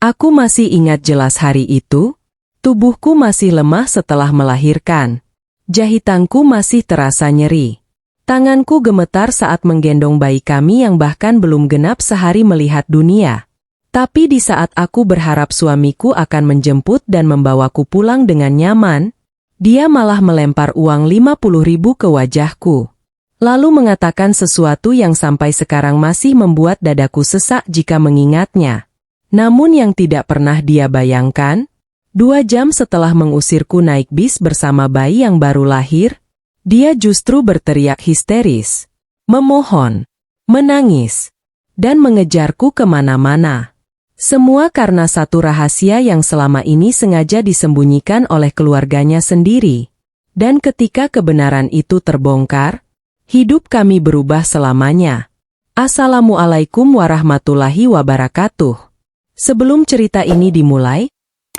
Aku masih ingat jelas hari itu. Tubuhku masih lemah setelah melahirkan. Jahitanku masih terasa nyeri. Tanganku gemetar saat menggendong bayi kami yang bahkan belum genap sehari melihat dunia. Tapi di saat aku berharap suamiku akan menjemput dan membawaku pulang dengan nyaman, dia malah melempar uang 50.000 ke wajahku. Lalu mengatakan sesuatu yang sampai sekarang masih membuat dadaku sesak jika mengingatnya. Namun yang tidak pernah dia bayangkan, 2 jam setelah mengusirku naik bis bersama bayi yang baru lahir, dia justru berteriak histeris, memohon, menangis, dan mengejarku kemana-mana. Semua karena satu rahasia yang selama ini sengaja disembunyikan oleh keluarganya sendiri. Dan ketika kebenaran itu terbongkar, hidup kami berubah selamanya. Assalamualaikum warahmatullahi wabarakatuh. Sebelum cerita ini dimulai,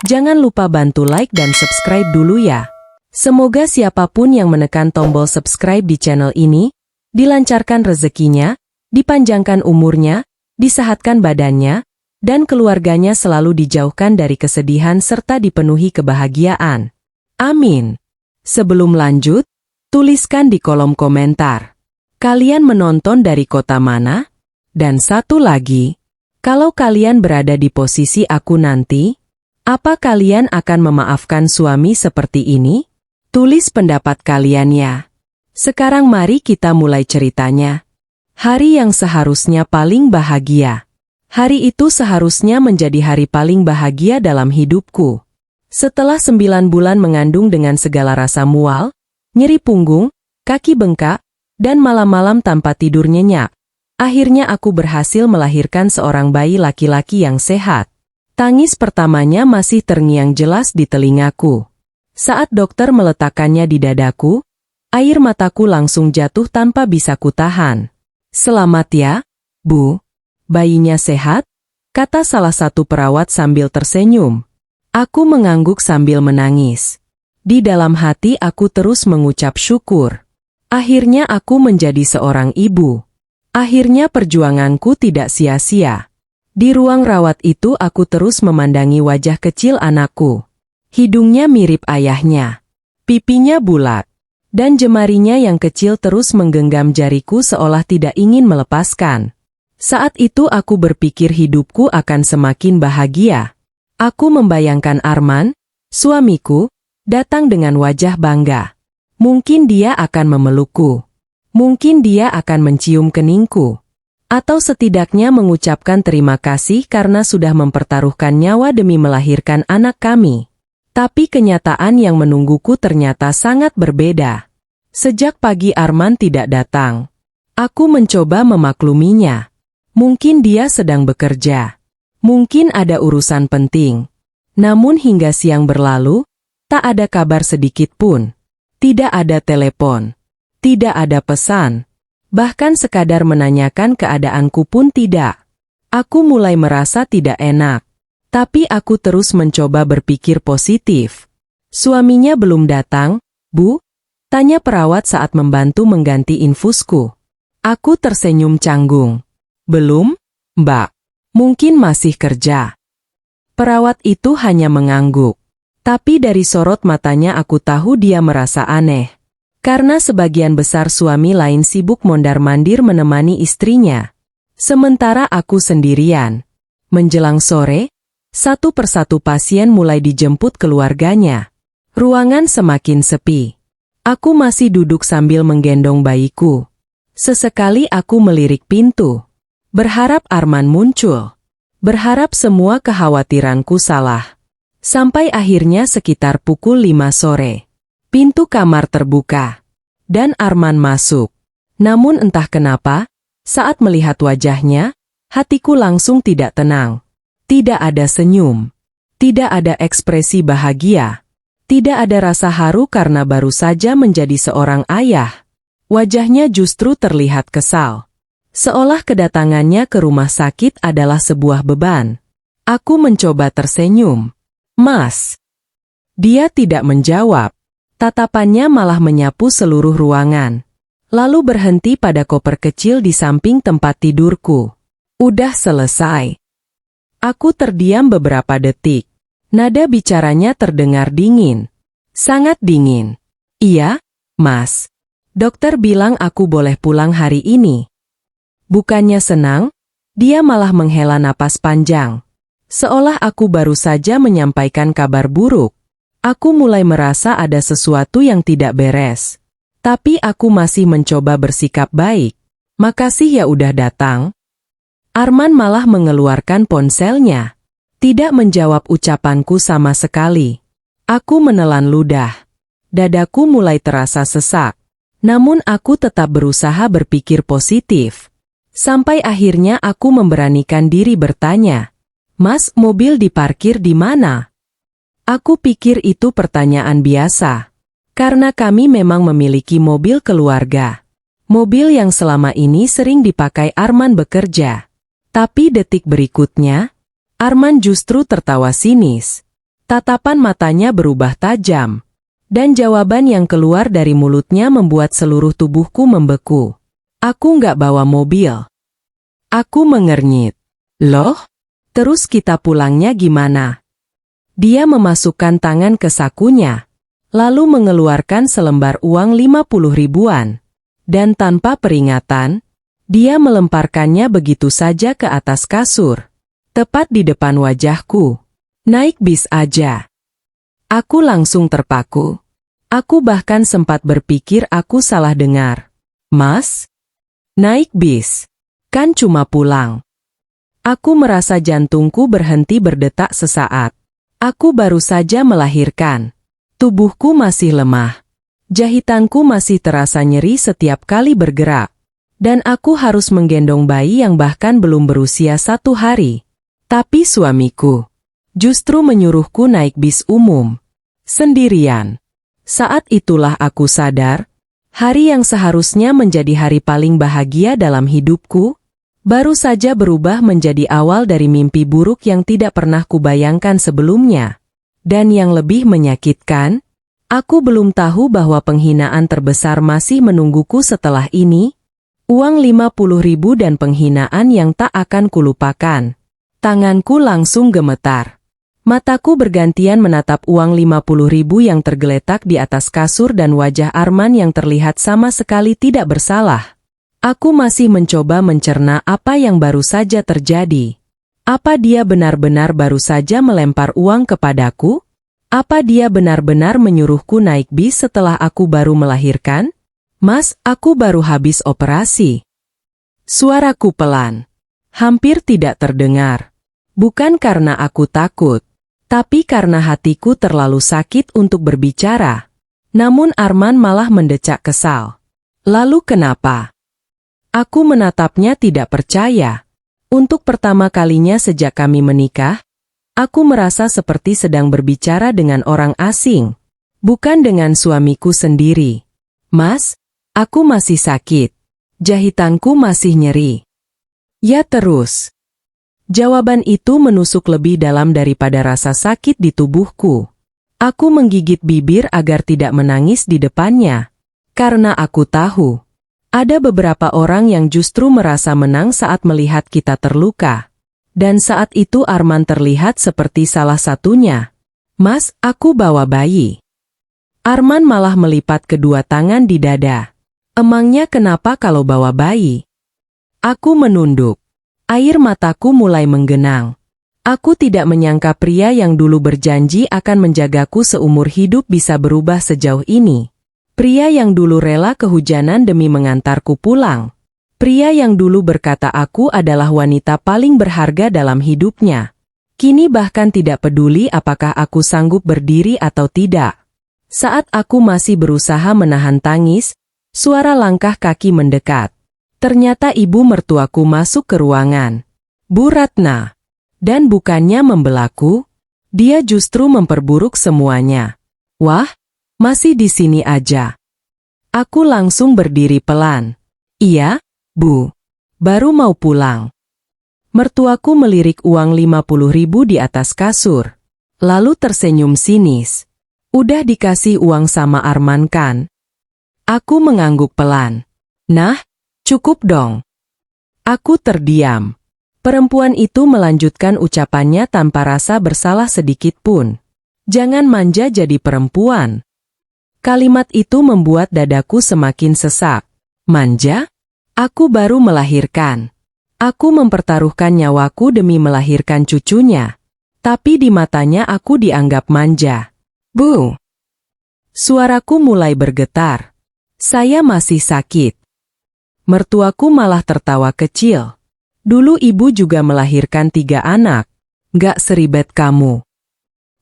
jangan lupa bantu like dan subscribe dulu ya. Semoga siapapun yang menekan tombol subscribe di channel ini, dilancarkan rezekinya, dipanjangkan umurnya, disehatkan badannya, dan keluarganya selalu dijauhkan dari kesedihan serta dipenuhi kebahagiaan. Amin. Sebelum lanjut, tuliskan di kolom komentar. Kalian menonton dari kota mana? Dan satu lagi, kalau kalian berada di posisi aku nanti, apa kalian akan memaafkan suami seperti ini? Tulis pendapat kalian ya. Sekarang mari kita mulai ceritanya. Hari yang seharusnya paling bahagia. Hari itu seharusnya menjadi hari paling bahagia dalam hidupku. Setelah 9 bulan mengandung dengan segala rasa mual, nyeri punggung, kaki bengkak, dan malam-malam tanpa tidur nyenyak, akhirnya aku berhasil melahirkan seorang bayi laki-laki yang sehat. Tangis pertamanya masih terngiang jelas di telingaku. Saat dokter meletakkannya di dadaku, air mataku langsung jatuh tanpa bisa kutahan. "Selamat ya, Bu. Bayinya sehat?" kata salah satu perawat sambil tersenyum. Aku mengangguk sambil menangis. Di dalam hati aku terus mengucap syukur. Akhirnya aku menjadi seorang ibu. Akhirnya perjuanganku tidak sia-sia. Di ruang rawat itu aku terus memandangi wajah kecil anakku. Hidungnya mirip ayahnya. Pipinya bulat. Dan jemarinya yang kecil terus menggenggam jariku seolah tidak ingin melepaskan. Saat itu aku berpikir hidupku akan semakin bahagia. Aku membayangkan Arman, suamiku, datang dengan wajah bangga. Mungkin dia akan memelukku. Mungkin dia akan mencium keningku. Atau setidaknya mengucapkan terima kasih karena sudah mempertaruhkan nyawa demi melahirkan anak kami. Tapi kenyataan yang menungguku ternyata sangat berbeda. Sejak pagi Arman tidak datang. Aku mencoba memakluminya. Mungkin dia sedang bekerja. Mungkin ada urusan penting. Namun hingga siang berlalu, tak ada kabar sedikit pun. Tidak ada telepon. Tidak ada pesan. Bahkan sekadar menanyakan keadaanku pun tidak. Aku mulai merasa tidak enak. Tapi aku terus mencoba berpikir positif. "Suaminya belum datang, Bu?" tanya perawat saat membantu mengganti infusku. Aku tersenyum canggung. "Belum, Mbak. Mungkin masih kerja." Perawat itu hanya mengangguk. Tapi dari sorot matanya aku tahu dia merasa aneh. Karena sebagian besar suami lain sibuk mondar-mandir menemani istrinya. Sementara aku sendirian. Menjelang sore, satu persatu pasien mulai dijemput keluarganya. Ruangan semakin sepi. Aku masih duduk sambil menggendong bayiku. Sesekali aku melirik pintu. Berharap Arman muncul. Berharap semua kekhawatiranku salah. Sampai akhirnya sekitar pukul 5 sore. Pintu kamar terbuka. Dan Arman masuk. Namun entah kenapa, saat melihat wajahnya, hatiku langsung tidak tenang. Tidak ada senyum. Tidak ada ekspresi bahagia. Tidak ada rasa haru karena baru saja menjadi seorang ayah. Wajahnya justru terlihat kesal. Seolah kedatangannya ke rumah sakit adalah sebuah beban. Aku mencoba tersenyum. "Mas." Dia tidak menjawab. Tatapannya malah menyapu seluruh ruangan. Lalu berhenti pada koper kecil di samping tempat tidurku. "Udah selesai." Aku terdiam beberapa detik. Nada bicaranya terdengar dingin. Sangat dingin. Iya, Mas. Dokter bilang aku boleh pulang hari ini. Bukannya senang, dia malah menghela napas panjang. Seolah aku baru saja menyampaikan kabar buruk. Aku mulai merasa ada sesuatu yang tidak beres. Tapi aku masih mencoba bersikap baik. Makasih ya udah datang. Arman malah mengeluarkan ponselnya. Tidak menjawab ucapanku sama sekali. Aku menelan ludah. Dadaku mulai terasa sesak. Namun aku tetap berusaha berpikir positif. Sampai akhirnya aku memberanikan diri bertanya, "Mas, mobil diparkir di mana?" Aku pikir itu pertanyaan biasa. Karena kami memang memiliki mobil keluarga. Mobil yang selama ini sering dipakai Arman bekerja. Tapi detik berikutnya, Arman justru tertawa sinis. Tatapan matanya berubah tajam. Dan jawaban yang keluar dari mulutnya membuat seluruh tubuhku membeku. Aku nggak bawa mobil. Aku mengernyit. Loh? Terus kita pulangnya gimana? Dia memasukkan tangan ke sakunya. Lalu mengeluarkan selembar uang 50 ribuan. Dan tanpa peringatan, dia melemparkannya begitu saja ke atas kasur. Tepat di depan wajahku. Naik bis aja. Aku langsung terpaku. Aku bahkan sempat berpikir aku salah dengar. Mas? Naik bis. Kan cuma pulang. Aku merasa jantungku berhenti berdetak sesaat. Aku baru saja melahirkan. Tubuhku masih lemah. Jahitanku masih terasa nyeri setiap kali bergerak. Dan aku harus menggendong bayi yang bahkan belum berusia 1 hari. Tapi suamiku justru menyuruhku naik bis umum. Sendirian. Saat itulah aku sadar, hari yang seharusnya menjadi hari paling bahagia dalam hidupku, baru saja berubah menjadi awal dari mimpi buruk yang tidak pernah kubayangkan sebelumnya. Dan yang lebih menyakitkan, aku belum tahu bahwa penghinaan terbesar masih menungguku setelah ini, uang 50 ribu dan penghinaan yang tak akan kulupakan. Tanganku langsung gemetar. Mataku bergantian menatap uang 50 ribu yang tergeletak di atas kasur dan wajah Arman yang terlihat sama sekali tidak bersalah. Aku masih mencoba mencerna apa yang baru saja terjadi. Apa dia benar-benar baru saja melempar uang kepadaku? Apa dia benar-benar menyuruhku naik bis setelah aku baru melahirkan? Mas, aku baru habis operasi. Suaraku pelan. Hampir tidak terdengar. Bukan karena aku takut, tapi karena hatiku terlalu sakit untuk berbicara. Namun Arman malah mendecak kesal. Lalu kenapa? Aku menatapnya tidak percaya. Untuk pertama kalinya sejak kami menikah, aku merasa seperti sedang berbicara dengan orang asing, bukan dengan suamiku sendiri. Mas, aku masih sakit. Jahitanku masih nyeri. Ya terus. Jawaban itu menusuk lebih dalam daripada rasa sakit di tubuhku. Aku menggigit bibir agar tidak menangis di depannya. Karena aku tahu, ada beberapa orang yang justru merasa menang saat melihat kita terluka. Dan saat itu Arman terlihat seperti salah satunya. Mas, aku bawa bayi. Arman malah melipat kedua tangan di dada. Emangnya kenapa kalau bawa bayi? Aku menunduk. Air mataku mulai menggenang. Aku tidak menyangka pria yang dulu berjanji akan menjagaku seumur hidup bisa berubah sejauh ini. Pria yang dulu rela kehujanan demi mengantarku pulang. Pria yang dulu berkata aku adalah wanita paling berharga dalam hidupnya. Kini bahkan tidak peduli apakah aku sanggup berdiri atau tidak. Saat aku masih berusaha menahan tangis, suara langkah kaki mendekat. Ternyata ibu mertuaku masuk ke ruangan. Bu Ratna. Dan bukannya membelaku, dia justru memperburuk semuanya. Wah, masih di sini aja. Aku langsung berdiri pelan. Iya, Bu. Baru mau pulang. Mertuaku melirik uang 50 ribu di atas kasur. Lalu tersenyum sinis. Udah dikasih uang sama Arman kan? Aku mengangguk pelan. Nah, cukup dong. Aku terdiam. Perempuan itu melanjutkan ucapannya tanpa rasa bersalah sedikit pun. Jangan manja jadi perempuan. Kalimat itu membuat dadaku semakin sesak. Manja? Aku baru melahirkan. Aku mempertaruhkan nyawaku demi melahirkan cucunya. Tapi di matanya aku dianggap manja. Bu! Suaraku mulai bergetar. Saya masih sakit. Mertuaku malah tertawa kecil. Dulu ibu juga melahirkan 3 anak. Gak seribet kamu.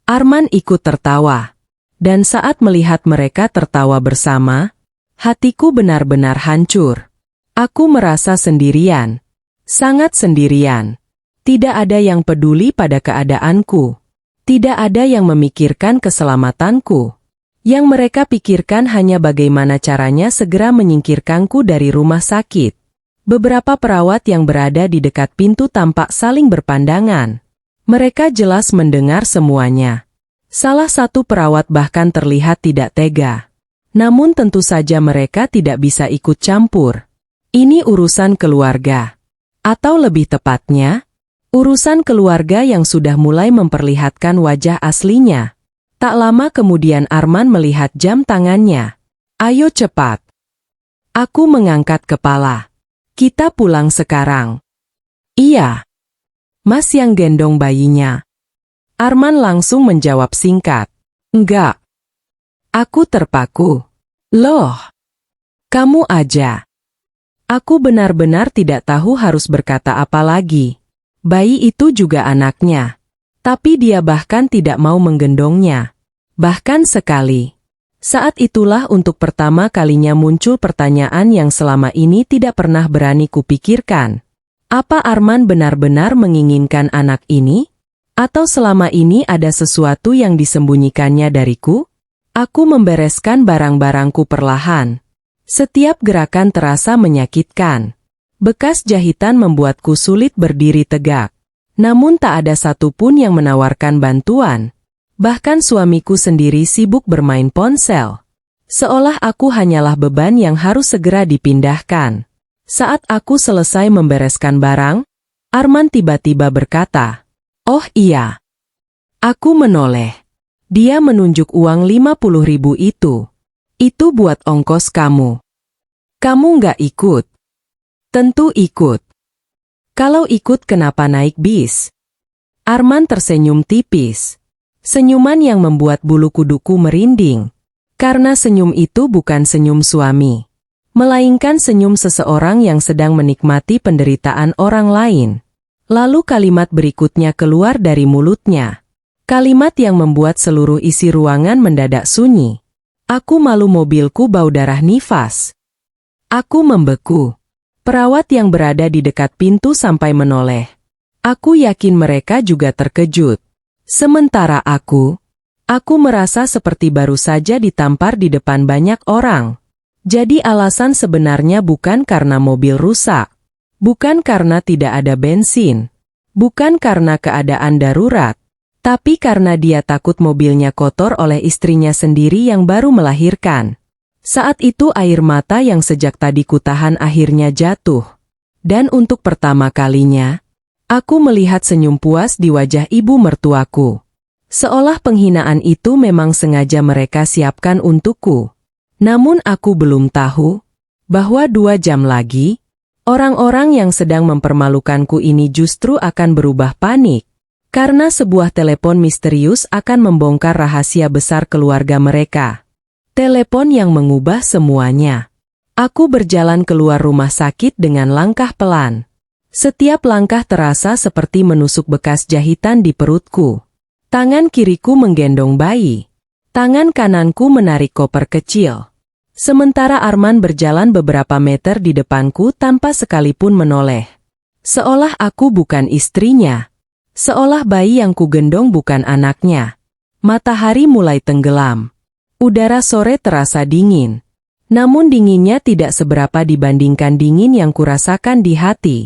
Arman ikut tertawa. Dan saat melihat mereka tertawa bersama, hatiku benar-benar hancur. Aku merasa sendirian. Sangat sendirian. Tidak ada yang peduli pada keadaanku. Tidak ada yang memikirkan keselamatanku. Yang mereka pikirkan hanya bagaimana caranya segera menyingkirkanku dari rumah sakit. Beberapa perawat yang berada di dekat pintu tampak saling berpandangan. Mereka jelas mendengar semuanya. Salah satu perawat bahkan terlihat tidak tega. Namun tentu saja mereka tidak bisa ikut campur. Ini urusan keluarga. Atau lebih tepatnya, urusan keluarga yang sudah mulai memperlihatkan wajah aslinya. Tak lama kemudian Arman melihat jam tangannya. Ayo cepat. Aku mengangkat kepala. Kita pulang sekarang. Iya. Mas yang gendong bayinya. Arman langsung menjawab singkat. Enggak. Aku terpaku. Loh. Kamu aja. Aku benar-benar tidak tahu harus berkata apa lagi. Bayi itu juga anaknya. Tapi dia bahkan tidak mau menggendongnya. Bahkan sekali. Saat itulah untuk pertama kalinya muncul pertanyaan yang selama ini tidak pernah berani kupikirkan. Apa Arman benar-benar menginginkan anak ini? Atau selama ini ada sesuatu yang disembunyikannya dariku? Aku membereskan barang-barangku perlahan. Setiap gerakan terasa menyakitkan. Bekas jahitan membuatku sulit berdiri tegak. Namun tak ada satupun yang menawarkan bantuan. Bahkan suamiku sendiri sibuk bermain ponsel. Seolah aku hanyalah beban yang harus segera dipindahkan. Saat aku selesai membereskan barang, Arman tiba-tiba berkata, "Oh iya." Aku menoleh. Dia menunjuk uang 50.000 itu. Itu buat ongkos kamu. Kamu nggak ikut? Tentu ikut. Kalau ikut kenapa naik bis? Arman tersenyum tipis. Senyuman yang membuat bulu kuduku merinding. Karena senyum itu bukan senyum suami. Melainkan senyum seseorang yang sedang menikmati penderitaan orang lain. Lalu kalimat berikutnya keluar dari mulutnya. Kalimat yang membuat seluruh isi ruangan mendadak sunyi. Aku malu mobilku bau darah nifas. Aku membeku. Perawat yang berada di dekat pintu sampai menoleh. Aku yakin mereka juga terkejut. Sementara aku merasa seperti baru saja ditampar di depan banyak orang. Jadi alasan sebenarnya bukan karena mobil rusak. Bukan karena tidak ada bensin. Bukan karena keadaan darurat. Tapi karena dia takut mobilnya kotor oleh istrinya sendiri yang baru melahirkan. Saat itu air mata yang sejak tadi kutahan akhirnya jatuh. Dan untuk pertama kalinya, aku melihat senyum puas di wajah ibu mertuaku. Seolah penghinaan itu memang sengaja mereka siapkan untukku. Namun aku belum tahu bahwa 2 jam lagi, orang-orang yang sedang mempermalukanku ini justru akan berubah panik. Karena sebuah telepon misterius akan membongkar rahasia besar keluarga mereka. Telepon yang mengubah semuanya. Aku berjalan keluar rumah sakit dengan langkah pelan. Setiap langkah terasa seperti menusuk bekas jahitan di perutku. Tangan kiriku menggendong bayi. Tangan kananku menarik koper kecil. Sementara Arman berjalan beberapa meter di depanku tanpa sekalipun menoleh. Seolah aku bukan istrinya. Seolah bayi yang kugendong bukan anaknya. Matahari mulai tenggelam. Udara sore terasa dingin. Namun dinginnya tidak seberapa dibandingkan dingin yang kurasakan di hati.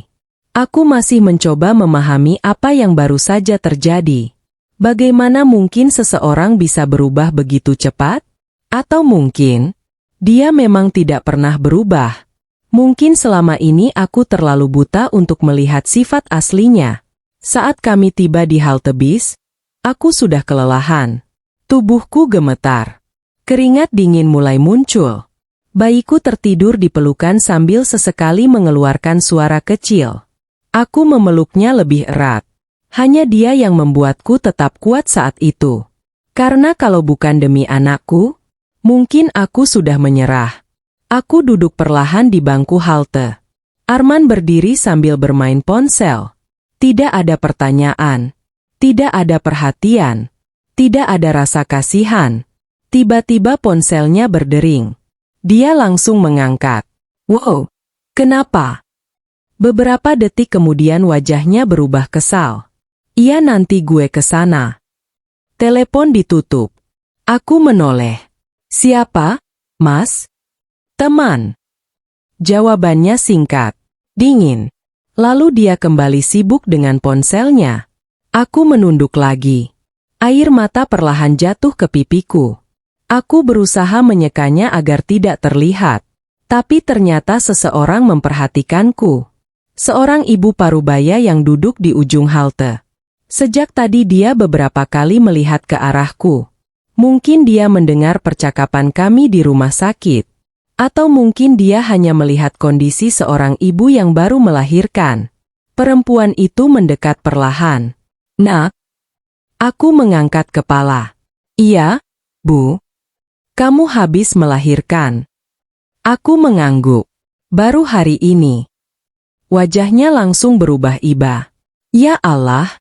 Aku masih mencoba memahami apa yang baru saja terjadi. Bagaimana mungkin seseorang bisa berubah begitu cepat? Atau mungkin dia memang tidak pernah berubah? Mungkin selama ini aku terlalu buta untuk melihat sifat aslinya. Saat kami tiba di halte bis, aku sudah kelelahan. Tubuhku gemetar. Keringat dingin mulai muncul. Bayiku tertidur di pelukan sambil sesekali mengeluarkan suara kecil. Aku memeluknya lebih erat. Hanya dia yang membuatku tetap kuat saat itu. Karena kalau bukan demi anakku, mungkin aku sudah menyerah. Aku duduk perlahan di bangku halte. Arman berdiri sambil bermain ponsel. Tidak ada pertanyaan. Tidak ada perhatian. Tidak ada rasa kasihan. Tiba-tiba ponselnya berdering. Dia langsung mengangkat. Wow, kenapa? Beberapa detik kemudian wajahnya berubah kesal. Iya, nanti gue ke sana. Telepon ditutup. Aku menoleh. Siapa, Mas? Teman. Jawabannya singkat, dingin. Lalu dia kembali sibuk dengan ponselnya. Aku menunduk lagi. Air mata perlahan jatuh ke pipiku. Aku berusaha menyekanya agar tidak terlihat. Tapi ternyata seseorang memperhatikanku. Seorang ibu parubaya yang duduk di ujung halte. Sejak tadi dia beberapa kali melihat ke arahku. Mungkin dia mendengar percakapan kami di rumah sakit. Atau mungkin dia hanya melihat kondisi seorang ibu yang baru melahirkan. Perempuan itu mendekat perlahan. Nak? Aku mengangkat kepala. Iya, Bu. Kamu habis melahirkan. Aku mengangguk. Baru hari ini. Wajahnya langsung berubah iba. Ya Allah.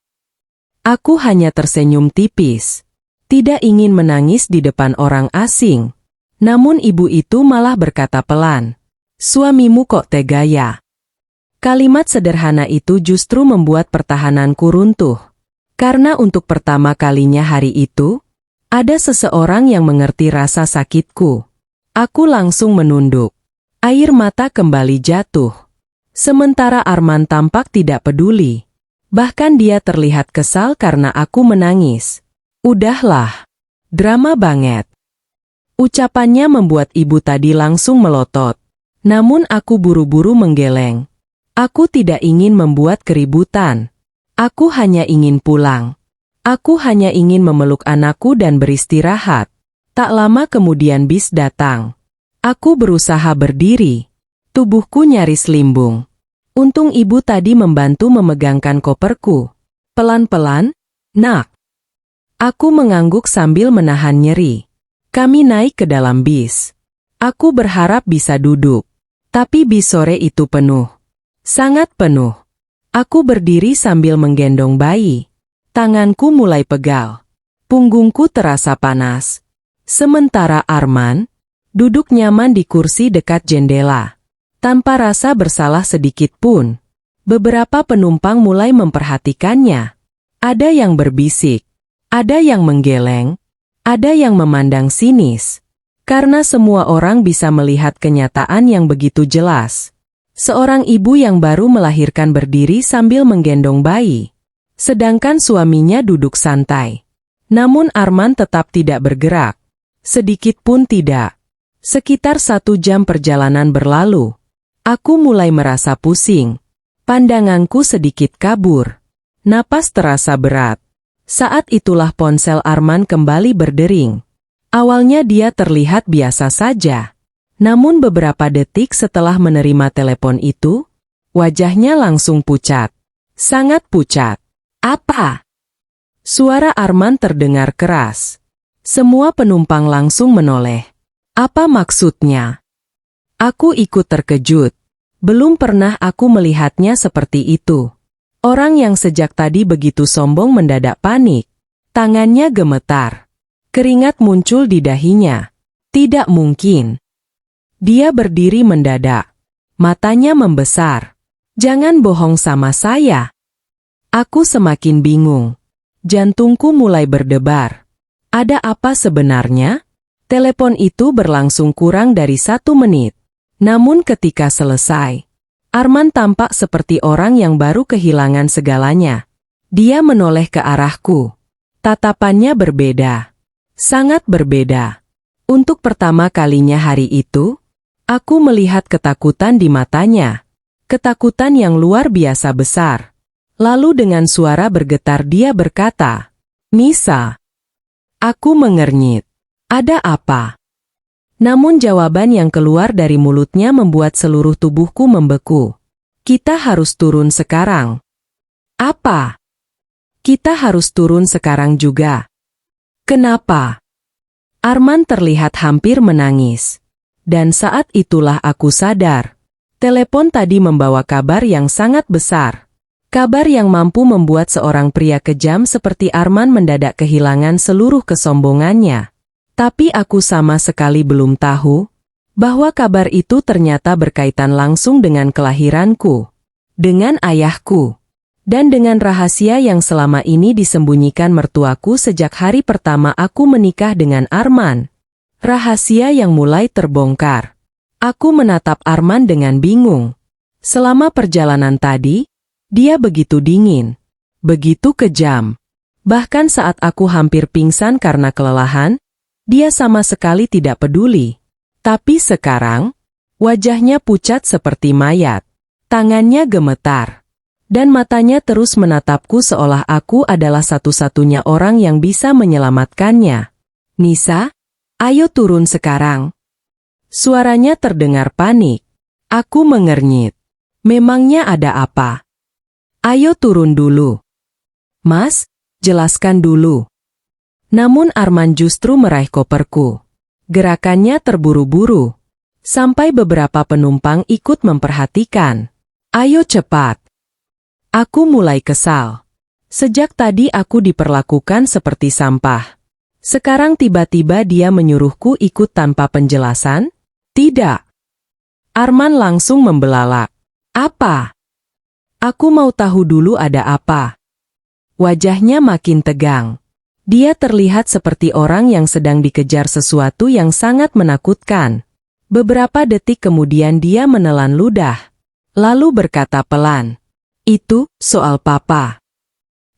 Aku hanya tersenyum tipis. Tidak ingin menangis di depan orang asing. Namun ibu itu malah berkata pelan. Suamimu kok tega ya? Kalimat sederhana itu justru membuat pertahananku runtuh. Karena untuk pertama kalinya hari itu, ada seseorang yang mengerti rasa sakitku. Aku langsung menunduk. Air mata kembali jatuh. Sementara Arman tampak tidak peduli. Bahkan dia terlihat kesal karena aku menangis. Udahlah. Drama banget. Ucapannya membuat ibu tadi langsung melotot. Namun aku buru-buru menggeleng. Aku tidak ingin membuat keributan. Aku hanya ingin pulang. Aku hanya ingin memeluk anakku dan beristirahat. Tak lama kemudian bis datang. Aku berusaha berdiri. Tubuhku nyaris limbung. Untung ibu tadi membantu memegangkan koperku. Pelan-pelan, Nak. Aku mengangguk sambil menahan nyeri. Kami naik ke dalam bis. Aku berharap bisa duduk. Tapi bis sore itu penuh. Sangat penuh. Aku berdiri sambil menggendong bayi. Tanganku mulai pegal. Punggungku terasa panas. Sementara Arman duduk nyaman di kursi dekat jendela. Tanpa rasa bersalah sedikit pun. Beberapa penumpang mulai memperhatikannya. Ada yang berbisik. Ada yang menggeleng. Ada yang memandang sinis. Karena semua orang bisa melihat kenyataan yang begitu jelas. Seorang ibu yang baru melahirkan berdiri sambil menggendong bayi. Sedangkan suaminya duduk santai. Namun Arman tetap tidak bergerak. Sedikit pun tidak. Sekitar 1 jam perjalanan berlalu. Aku mulai merasa pusing. Pandanganku sedikit kabur. Napas terasa berat. Saat itulah ponsel Arman kembali berdering. Awalnya dia terlihat biasa saja. Namun beberapa detik setelah menerima telepon itu, wajahnya langsung pucat. Sangat pucat. Apa? Suara Arman terdengar keras. Semua penumpang langsung menoleh. Apa maksudnya? Aku ikut terkejut. Belum pernah aku melihatnya seperti itu. Orang yang sejak tadi begitu sombong mendadak panik. Tangannya gemetar. Keringat muncul di dahinya. Tidak mungkin. Dia berdiri mendadak. Matanya membesar. Jangan bohong sama saya. Aku semakin bingung. Jantungku mulai berdebar. Ada apa sebenarnya? Telepon itu berlangsung kurang dari 1 menit. Namun ketika selesai, Arman tampak seperti orang yang baru kehilangan segalanya. Dia menoleh ke arahku. Tatapannya berbeda. Sangat berbeda. Untuk pertama kalinya hari itu, Aku melihat ketakutan di matanya. Ketakutan yang luar biasa besar. Lalu dengan suara bergetar dia berkata, "Nisa." Aku mengernyit. Ada apa? Namun jawaban yang keluar dari mulutnya membuat seluruh tubuhku membeku. Kita harus turun sekarang. Apa? Kita harus turun sekarang juga. Kenapa? Arman terlihat hampir menangis. Dan saat itulah aku sadar. Telepon tadi membawa kabar yang sangat besar. Kabar yang mampu membuat seorang pria kejam seperti Arman mendadak kehilangan seluruh kesombongannya. Tapi aku sama sekali belum tahu bahwa kabar itu ternyata berkaitan langsung dengan kelahiranku, dengan ayahku, dan dengan rahasia yang selama ini disembunyikan mertuaku sejak hari pertama aku menikah dengan Arman. Rahasia yang mulai terbongkar. Aku menatap Arman dengan bingung. Selama perjalanan tadi, dia begitu dingin, begitu kejam. Bahkan saat aku hampir pingsan karena kelelahan, dia sama sekali tidak peduli. Tapi sekarang, wajahnya pucat seperti mayat. Tangannya gemetar. Dan matanya terus menatapku seolah aku adalah satu-satunya orang yang bisa menyelamatkannya. "Nisa, ayo turun sekarang." Suaranya terdengar panik. Aku mengernyit. Memangnya ada apa? "Ayo turun dulu." "Mas, jelaskan dulu." Namun Arman justru meraih koperku. Gerakannya terburu-buru. Sampai beberapa penumpang ikut memperhatikan. "Ayo cepat." Aku mulai kesal. Sejak tadi aku diperlakukan seperti sampah. Sekarang tiba-tiba dia menyuruhku ikut tanpa penjelasan? Tidak. Arman langsung membelalak. "Apa?" "Aku mau tahu dulu ada apa." Wajahnya makin tegang. Dia terlihat seperti orang yang sedang dikejar sesuatu yang sangat menakutkan. Beberapa detik kemudian dia menelan ludah. Lalu berkata pelan, "Itu soal papa."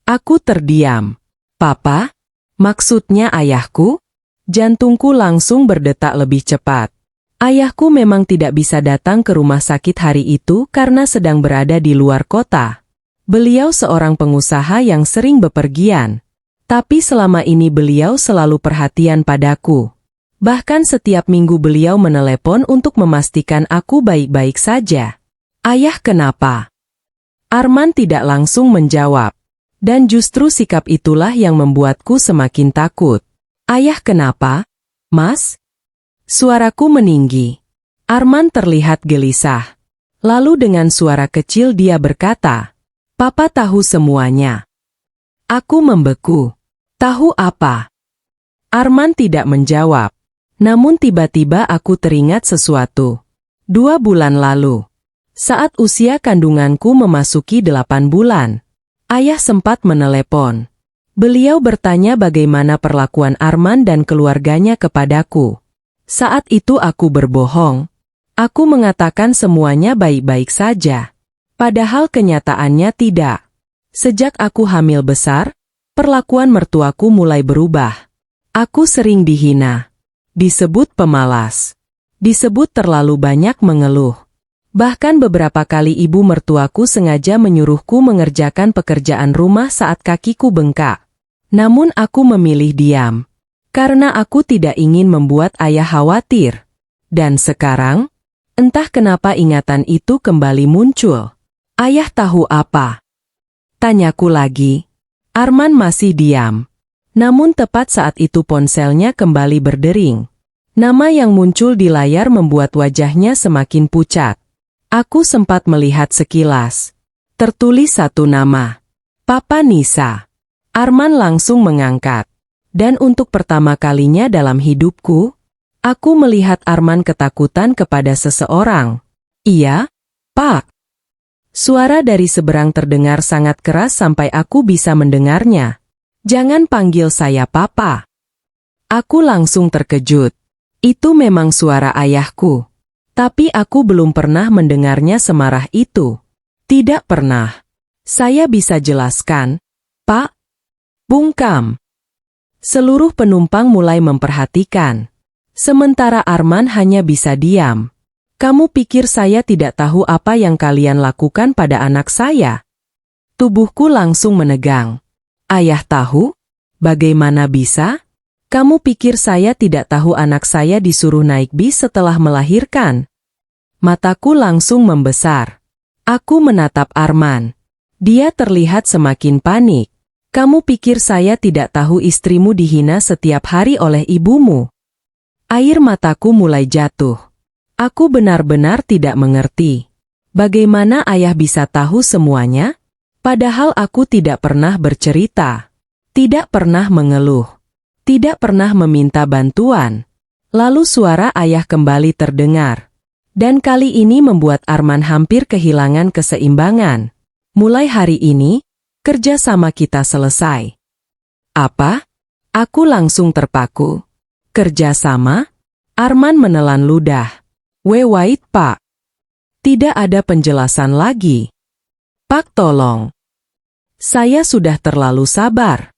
Aku terdiam. "Papa? Maksudnya ayahku?" Jantungku langsung berdetak lebih cepat. Ayahku memang tidak bisa datang ke rumah sakit hari itu karena sedang berada di luar kota. Beliau seorang pengusaha yang sering bepergian. Tapi selama ini beliau selalu perhatian padaku. Bahkan setiap minggu beliau menelepon untuk memastikan aku baik-baik saja. "Ayah kenapa?" Arman tidak langsung menjawab. Dan justru sikap itulah yang membuatku semakin takut. "Ayah kenapa, Mas?" Suaraku meninggi. Arman terlihat gelisah. Lalu dengan suara kecil dia berkata, "Papa tahu semuanya." Aku membeku. "Tahu apa?" Arman tidak menjawab. Namun tiba-tiba aku teringat sesuatu. 2 bulan lalu, saat usia kandunganku memasuki 8 bulan, ayah sempat menelepon. Beliau bertanya bagaimana perlakuan Arman dan keluarganya kepadaku. Saat itu aku berbohong. Aku mengatakan semuanya baik-baik saja. Padahal kenyataannya tidak. Sejak aku hamil besar, perlakuan mertuaku mulai berubah. Aku sering dihina. Disebut pemalas. Disebut terlalu banyak mengeluh. Bahkan beberapa kali ibu mertuaku sengaja menyuruhku mengerjakan pekerjaan rumah saat kakiku bengkak. Namun aku memilih diam. Karena aku tidak ingin membuat ayah khawatir. Dan sekarang, entah kenapa ingatan itu kembali muncul. "Ayah tahu apa?" Tanyaku lagi. Arman masih diam. Namun tepat saat itu ponselnya kembali berdering. Nama yang muncul di layar membuat wajahnya semakin pucat. Aku sempat melihat sekilas. Tertulis satu nama. Papa Nisa. Arman langsung mengangkat. Dan untuk pertama kalinya dalam hidupku, aku melihat Arman ketakutan kepada seseorang. "Iya, Pak." Suara dari seberang terdengar sangat keras sampai aku bisa mendengarnya. "Jangan panggil saya Papa." Aku langsung terkejut. Itu memang suara ayahku. Tapi aku belum pernah mendengarnya semarah itu. Tidak pernah. "Saya bisa jelaskan, Pak." Bungkam. Seluruh penumpang mulai memperhatikan. Sementara Arman hanya bisa diam. Kamu pikir saya tidak tahu apa yang kalian lakukan pada anak saya? Tubuhku langsung menegang. Ayah tahu? Bagaimana bisa? Kamu pikir saya tidak tahu anak saya disuruh naik bis setelah melahirkan? Mataku langsung membesar. Aku menatap Arman. Dia terlihat semakin panik. Kamu pikir saya tidak tahu istrimu dihina setiap hari oleh ibumu? Air mataku mulai jatuh. Aku benar-benar tidak mengerti. Bagaimana ayah bisa tahu semuanya? Padahal aku tidak pernah bercerita. Tidak pernah mengeluh. Tidak pernah meminta bantuan. Lalu suara ayah kembali terdengar. Dan kali ini membuat Arman hampir kehilangan keseimbangan. Mulai hari ini, kerja sama kita selesai. Apa? Aku langsung terpaku. Kerja sama? Arman menelan ludah. Wait, Pak. Tidak ada penjelasan lagi. Pak, tolong. Saya sudah terlalu sabar.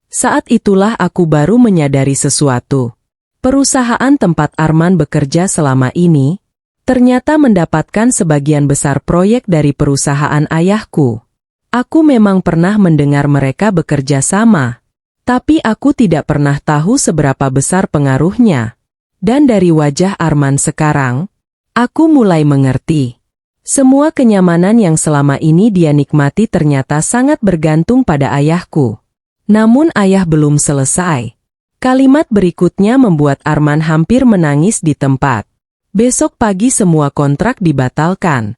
Saat itulah aku baru menyadari sesuatu. Perusahaan tempat Arman bekerja selama ini, ternyata mendapatkan sebagian besar proyek dari perusahaan ayahku. Aku memang pernah mendengar mereka bekerja sama, tapi aku tidak pernah tahu seberapa besar pengaruhnya. Dan dari wajah Arman sekarang, aku mulai mengerti. Semua kenyamanan yang selama ini dia nikmati ternyata sangat bergantung pada ayahku. Namun ayah belum selesai. Kalimat berikutnya membuat Arman hampir menangis di tempat. Besok pagi semua kontrak dibatalkan.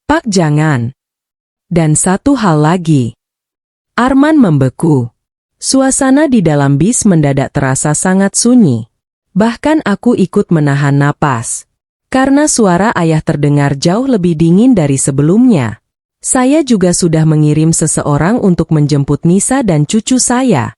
Pak, jangan. Dan satu hal lagi. Arman membeku. Suasana di dalam bis mendadak terasa sangat sunyi. Bahkan aku ikut menahan napas. Karena suara ayah terdengar jauh lebih dingin dari sebelumnya. Saya juga sudah mengirim seseorang untuk menjemput Nisa dan cucu saya.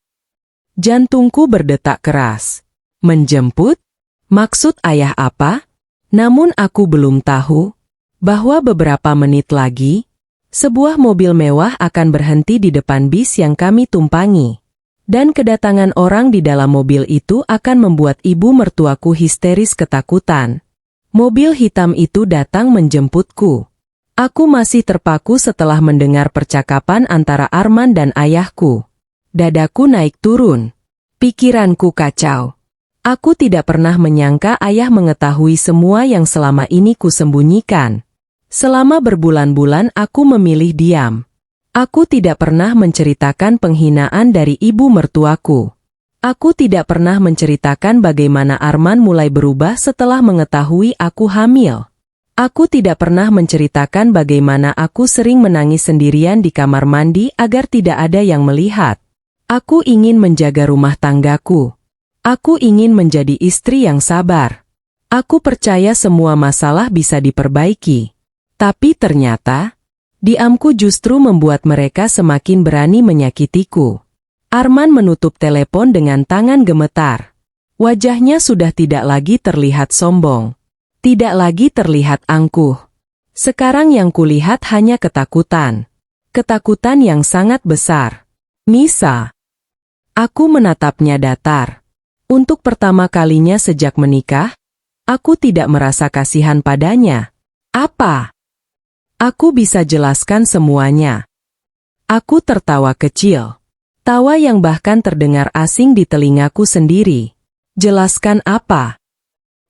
Jantungku berdetak keras. Menjemput? Maksud ayah apa? Namun aku belum tahu bahwa beberapa menit lagi, sebuah mobil mewah akan berhenti di depan bis yang kami tumpangi. Dan kedatangan orang di dalam mobil itu akan membuat ibu mertuaku histeris ketakutan. Mobil hitam itu datang menjemputku. Aku masih terpaku setelah mendengar percakapan antara Arman dan ayahku. Dadaku naik turun. Pikiranku kacau. Aku tidak pernah menyangka ayah mengetahui semua yang selama ini kusembunyikan. Selama berbulan-bulan aku memilih diam. Aku tidak pernah menceritakan penghinaan dari ibu mertuaku. Aku tidak pernah menceritakan bagaimana Arman mulai berubah setelah mengetahui aku hamil. Aku tidak pernah menceritakan bagaimana aku sering menangis sendirian di kamar mandi agar tidak ada yang melihat. Aku ingin menjaga rumah tanggaku. Aku ingin menjadi istri yang sabar. Aku percaya semua masalah bisa diperbaiki. Tapi ternyata, diamku justru membuat mereka semakin berani menyakitiku. Arman menutup telepon dengan tangan gemetar. Wajahnya sudah tidak lagi terlihat sombong. Tidak lagi terlihat angkuh. Sekarang yang kulihat hanya ketakutan. Ketakutan yang sangat besar. Nisa. Aku menatapnya datar. Untuk pertama kalinya sejak menikah, aku tidak merasa kasihan padanya. Apa? Aku bisa jelaskan semuanya. Aku tertawa kecil. Tawa yang bahkan terdengar asing di telingaku sendiri. Jelaskan apa?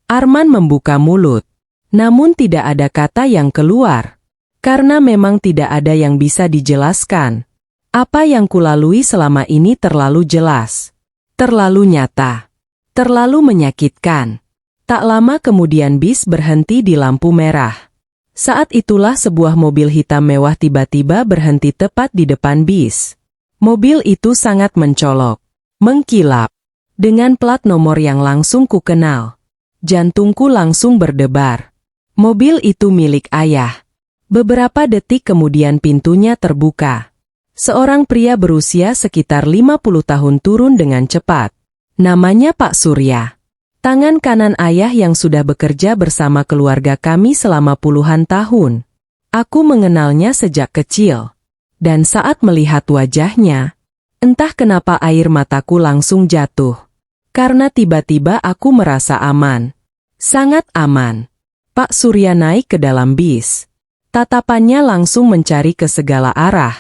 Arman membuka mulut. Namun tidak ada kata yang keluar. Karena memang tidak ada yang bisa dijelaskan. Apa yang kulalui selama ini terlalu jelas. Terlalu nyata. Terlalu menyakitkan. Tak lama kemudian bis berhenti di lampu merah. Saat itulah sebuah mobil hitam mewah tiba-tiba berhenti tepat di depan bis. Mobil itu sangat mencolok, mengkilap, dengan plat nomor yang langsung kukenal. Jantungku langsung berdebar. Mobil itu milik ayah. Beberapa detik kemudian pintunya terbuka. Seorang pria berusia sekitar 50 tahun turun dengan cepat. Namanya Pak Surya. Tangan kanan ayah yang sudah bekerja bersama keluarga kami selama puluhan tahun. Aku mengenalnya sejak kecil. Dan saat melihat wajahnya, entah kenapa air mataku langsung jatuh. Karena tiba-tiba aku merasa aman. Sangat aman. Pak Surya naik ke dalam bis. Tatapannya langsung mencari ke segala arah.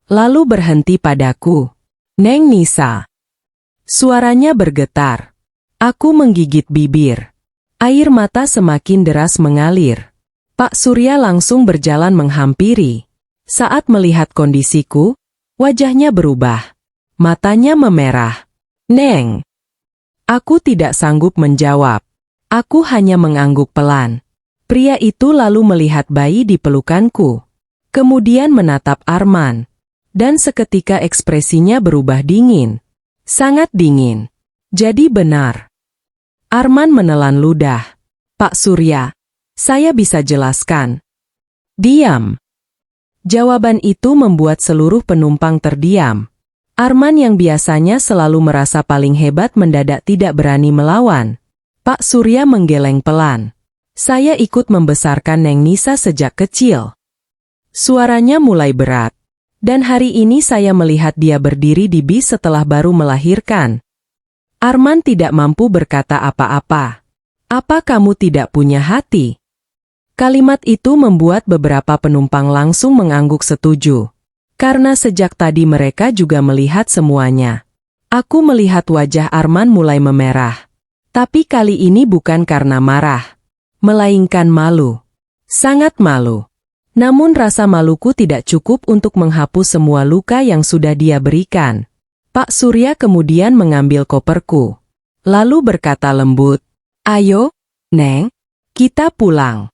Lalu berhenti padaku. "Neng Nisa." Suaranya bergetar. Aku menggigit bibir. Air mata semakin deras mengalir. Pak Surya langsung berjalan menghampiri. Saat melihat kondisiku, wajahnya berubah. Matanya memerah. "Neng." Aku tidak sanggup menjawab. Aku hanya mengangguk pelan. Pria itu lalu melihat bayi di pelukanku. Kemudian menatap Arman. Dan seketika ekspresinya berubah dingin. Sangat dingin. Jadi benar. Arman menelan ludah. "Pak Surya, saya bisa jelaskan." "Diam." Jawaban itu membuat seluruh penumpang terdiam. Arman yang biasanya selalu merasa paling hebat mendadak tidak berani melawan. Pak Surya menggeleng pelan. "Saya ikut membesarkan Neng Nisa sejak kecil." Suaranya mulai berat. "Dan hari ini saya melihat dia berdiri di bis setelah baru melahirkan." Arman tidak mampu berkata apa-apa. "Apa kamu tidak punya hati?" Kalimat itu membuat beberapa penumpang langsung mengangguk setuju. Karena sejak tadi mereka juga melihat semuanya. Aku melihat wajah Arman mulai memerah. Tapi kali ini bukan karena marah. Melainkan malu. Sangat malu. Namun rasa maluku tidak cukup untuk menghapus semua luka yang sudah dia berikan. Pak Surya kemudian mengambil koperku. Lalu berkata lembut, "Ayo, Neng, kita pulang."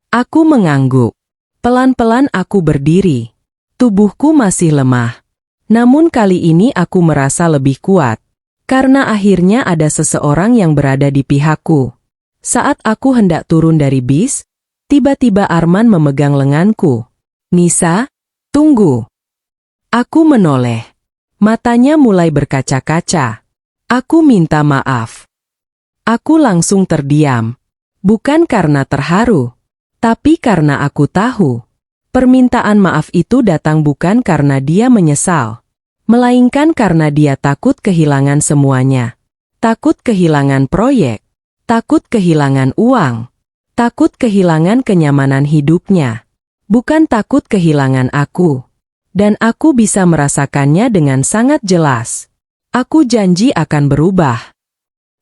Aku mengangguk. Pelan-pelan aku berdiri. Tubuhku masih lemah. Namun kali ini aku merasa lebih kuat. Karena akhirnya ada seseorang yang berada di pihakku. Saat aku hendak turun dari bis, tiba-tiba Arman memegang lenganku. "Nisa, tunggu." Aku menoleh. Matanya mulai berkaca-kaca. "Aku minta maaf." Aku langsung terdiam. Bukan karena terharu, tapi karena aku tahu. Permintaan maaf itu datang bukan karena dia menyesal, melainkan karena dia takut kehilangan semuanya. Takut kehilangan proyek. Takut kehilangan uang. Takut kehilangan kenyamanan hidupnya. Bukan takut kehilangan aku. Dan aku bisa merasakannya dengan sangat jelas. "Aku janji akan berubah,"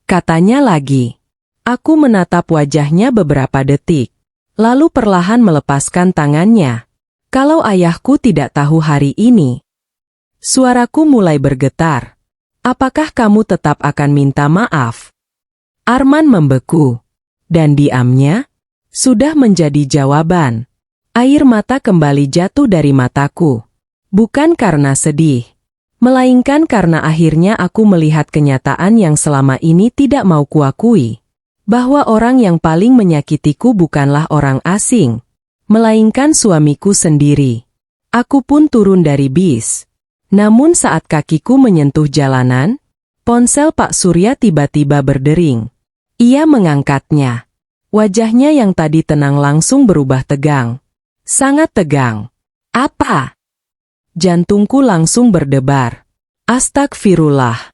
katanya lagi. Aku menatap wajahnya beberapa detik. Lalu perlahan melepaskan tangannya. "Kalau ayahku tidak tahu hari ini." Suaraku mulai bergetar. "Apakah kamu tetap akan minta maaf?" Arman membeku. Dan diamnya sudah menjadi jawaban. Air mata kembali jatuh dari mataku. Bukan karena sedih, melainkan karena akhirnya aku melihat kenyataan yang selama ini tidak mau kuakui. Bahwa orang yang paling menyakitiku bukanlah orang asing, melainkan suamiku sendiri. Aku pun turun dari bis. Namun saat kakiku menyentuh jalanan, ponsel Pak Surya tiba-tiba berdering. Ia mengangkatnya. Wajahnya yang tadi tenang langsung berubah tegang. Sangat tegang. "Apa?" Jantungku langsung berdebar. Astagfirullah.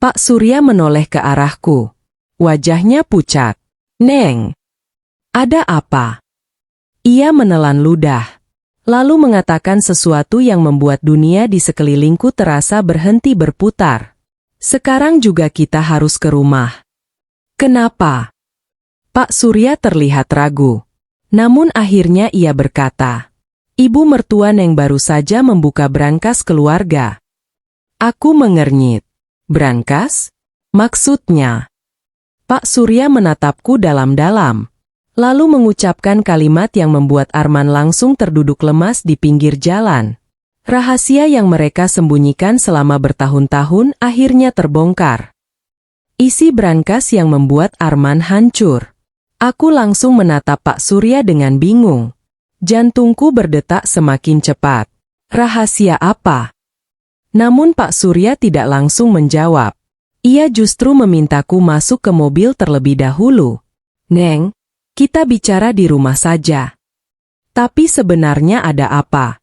Pak Surya menoleh ke arahku. Wajahnya pucat. "Neng, ada apa?" Ia menelan ludah. Lalu mengatakan sesuatu yang membuat dunia di sekelilingku terasa berhenti berputar. "Sekarang juga kita harus ke rumah." "Kenapa?" Pak Surya terlihat ragu. Namun akhirnya ia berkata, "Ibu mertua Neng baru saja membuka brankas keluarga." Aku mengernyit. "Brankas? Maksudnya?" Pak Surya menatapku dalam-dalam. Lalu mengucapkan kalimat yang membuat Arman langsung terduduk lemas di pinggir jalan. Rahasia yang mereka sembunyikan selama bertahun-tahun akhirnya terbongkar. Isi brankas yang membuat Arman hancur. Aku langsung menatap Pak Surya dengan bingung. Jantungku berdetak semakin cepat. Rahasia apa? Namun Pak Surya tidak langsung menjawab. Ia justru memintaku masuk ke mobil terlebih dahulu. "Neng, kita bicara di rumah saja." "Tapi sebenarnya ada apa?"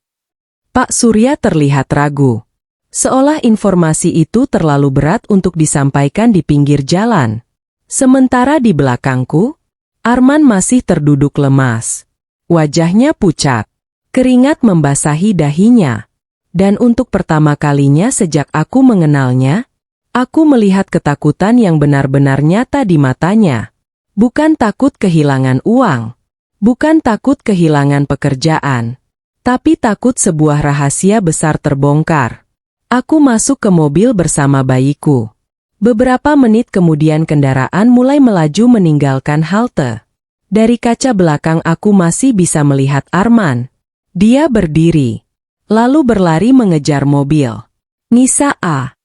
Pak Surya terlihat ragu. Seolah informasi itu terlalu berat untuk disampaikan di pinggir jalan. Sementara di belakangku, Arman masih terduduk lemas. Wajahnya pucat. Keringat membasahi dahinya. Dan untuk pertama kalinya sejak aku mengenalnya, aku melihat ketakutan yang benar-benar nyata di matanya. Bukan takut kehilangan uang. Bukan takut kehilangan pekerjaan. Tapi takut sebuah rahasia besar terbongkar. Aku masuk ke mobil bersama bayiku. Beberapa menit kemudian kendaraan mulai melaju meninggalkan halte. Dari kaca belakang aku masih bisa melihat Arman. Dia berdiri, lalu berlari mengejar mobil. "Nisa A!"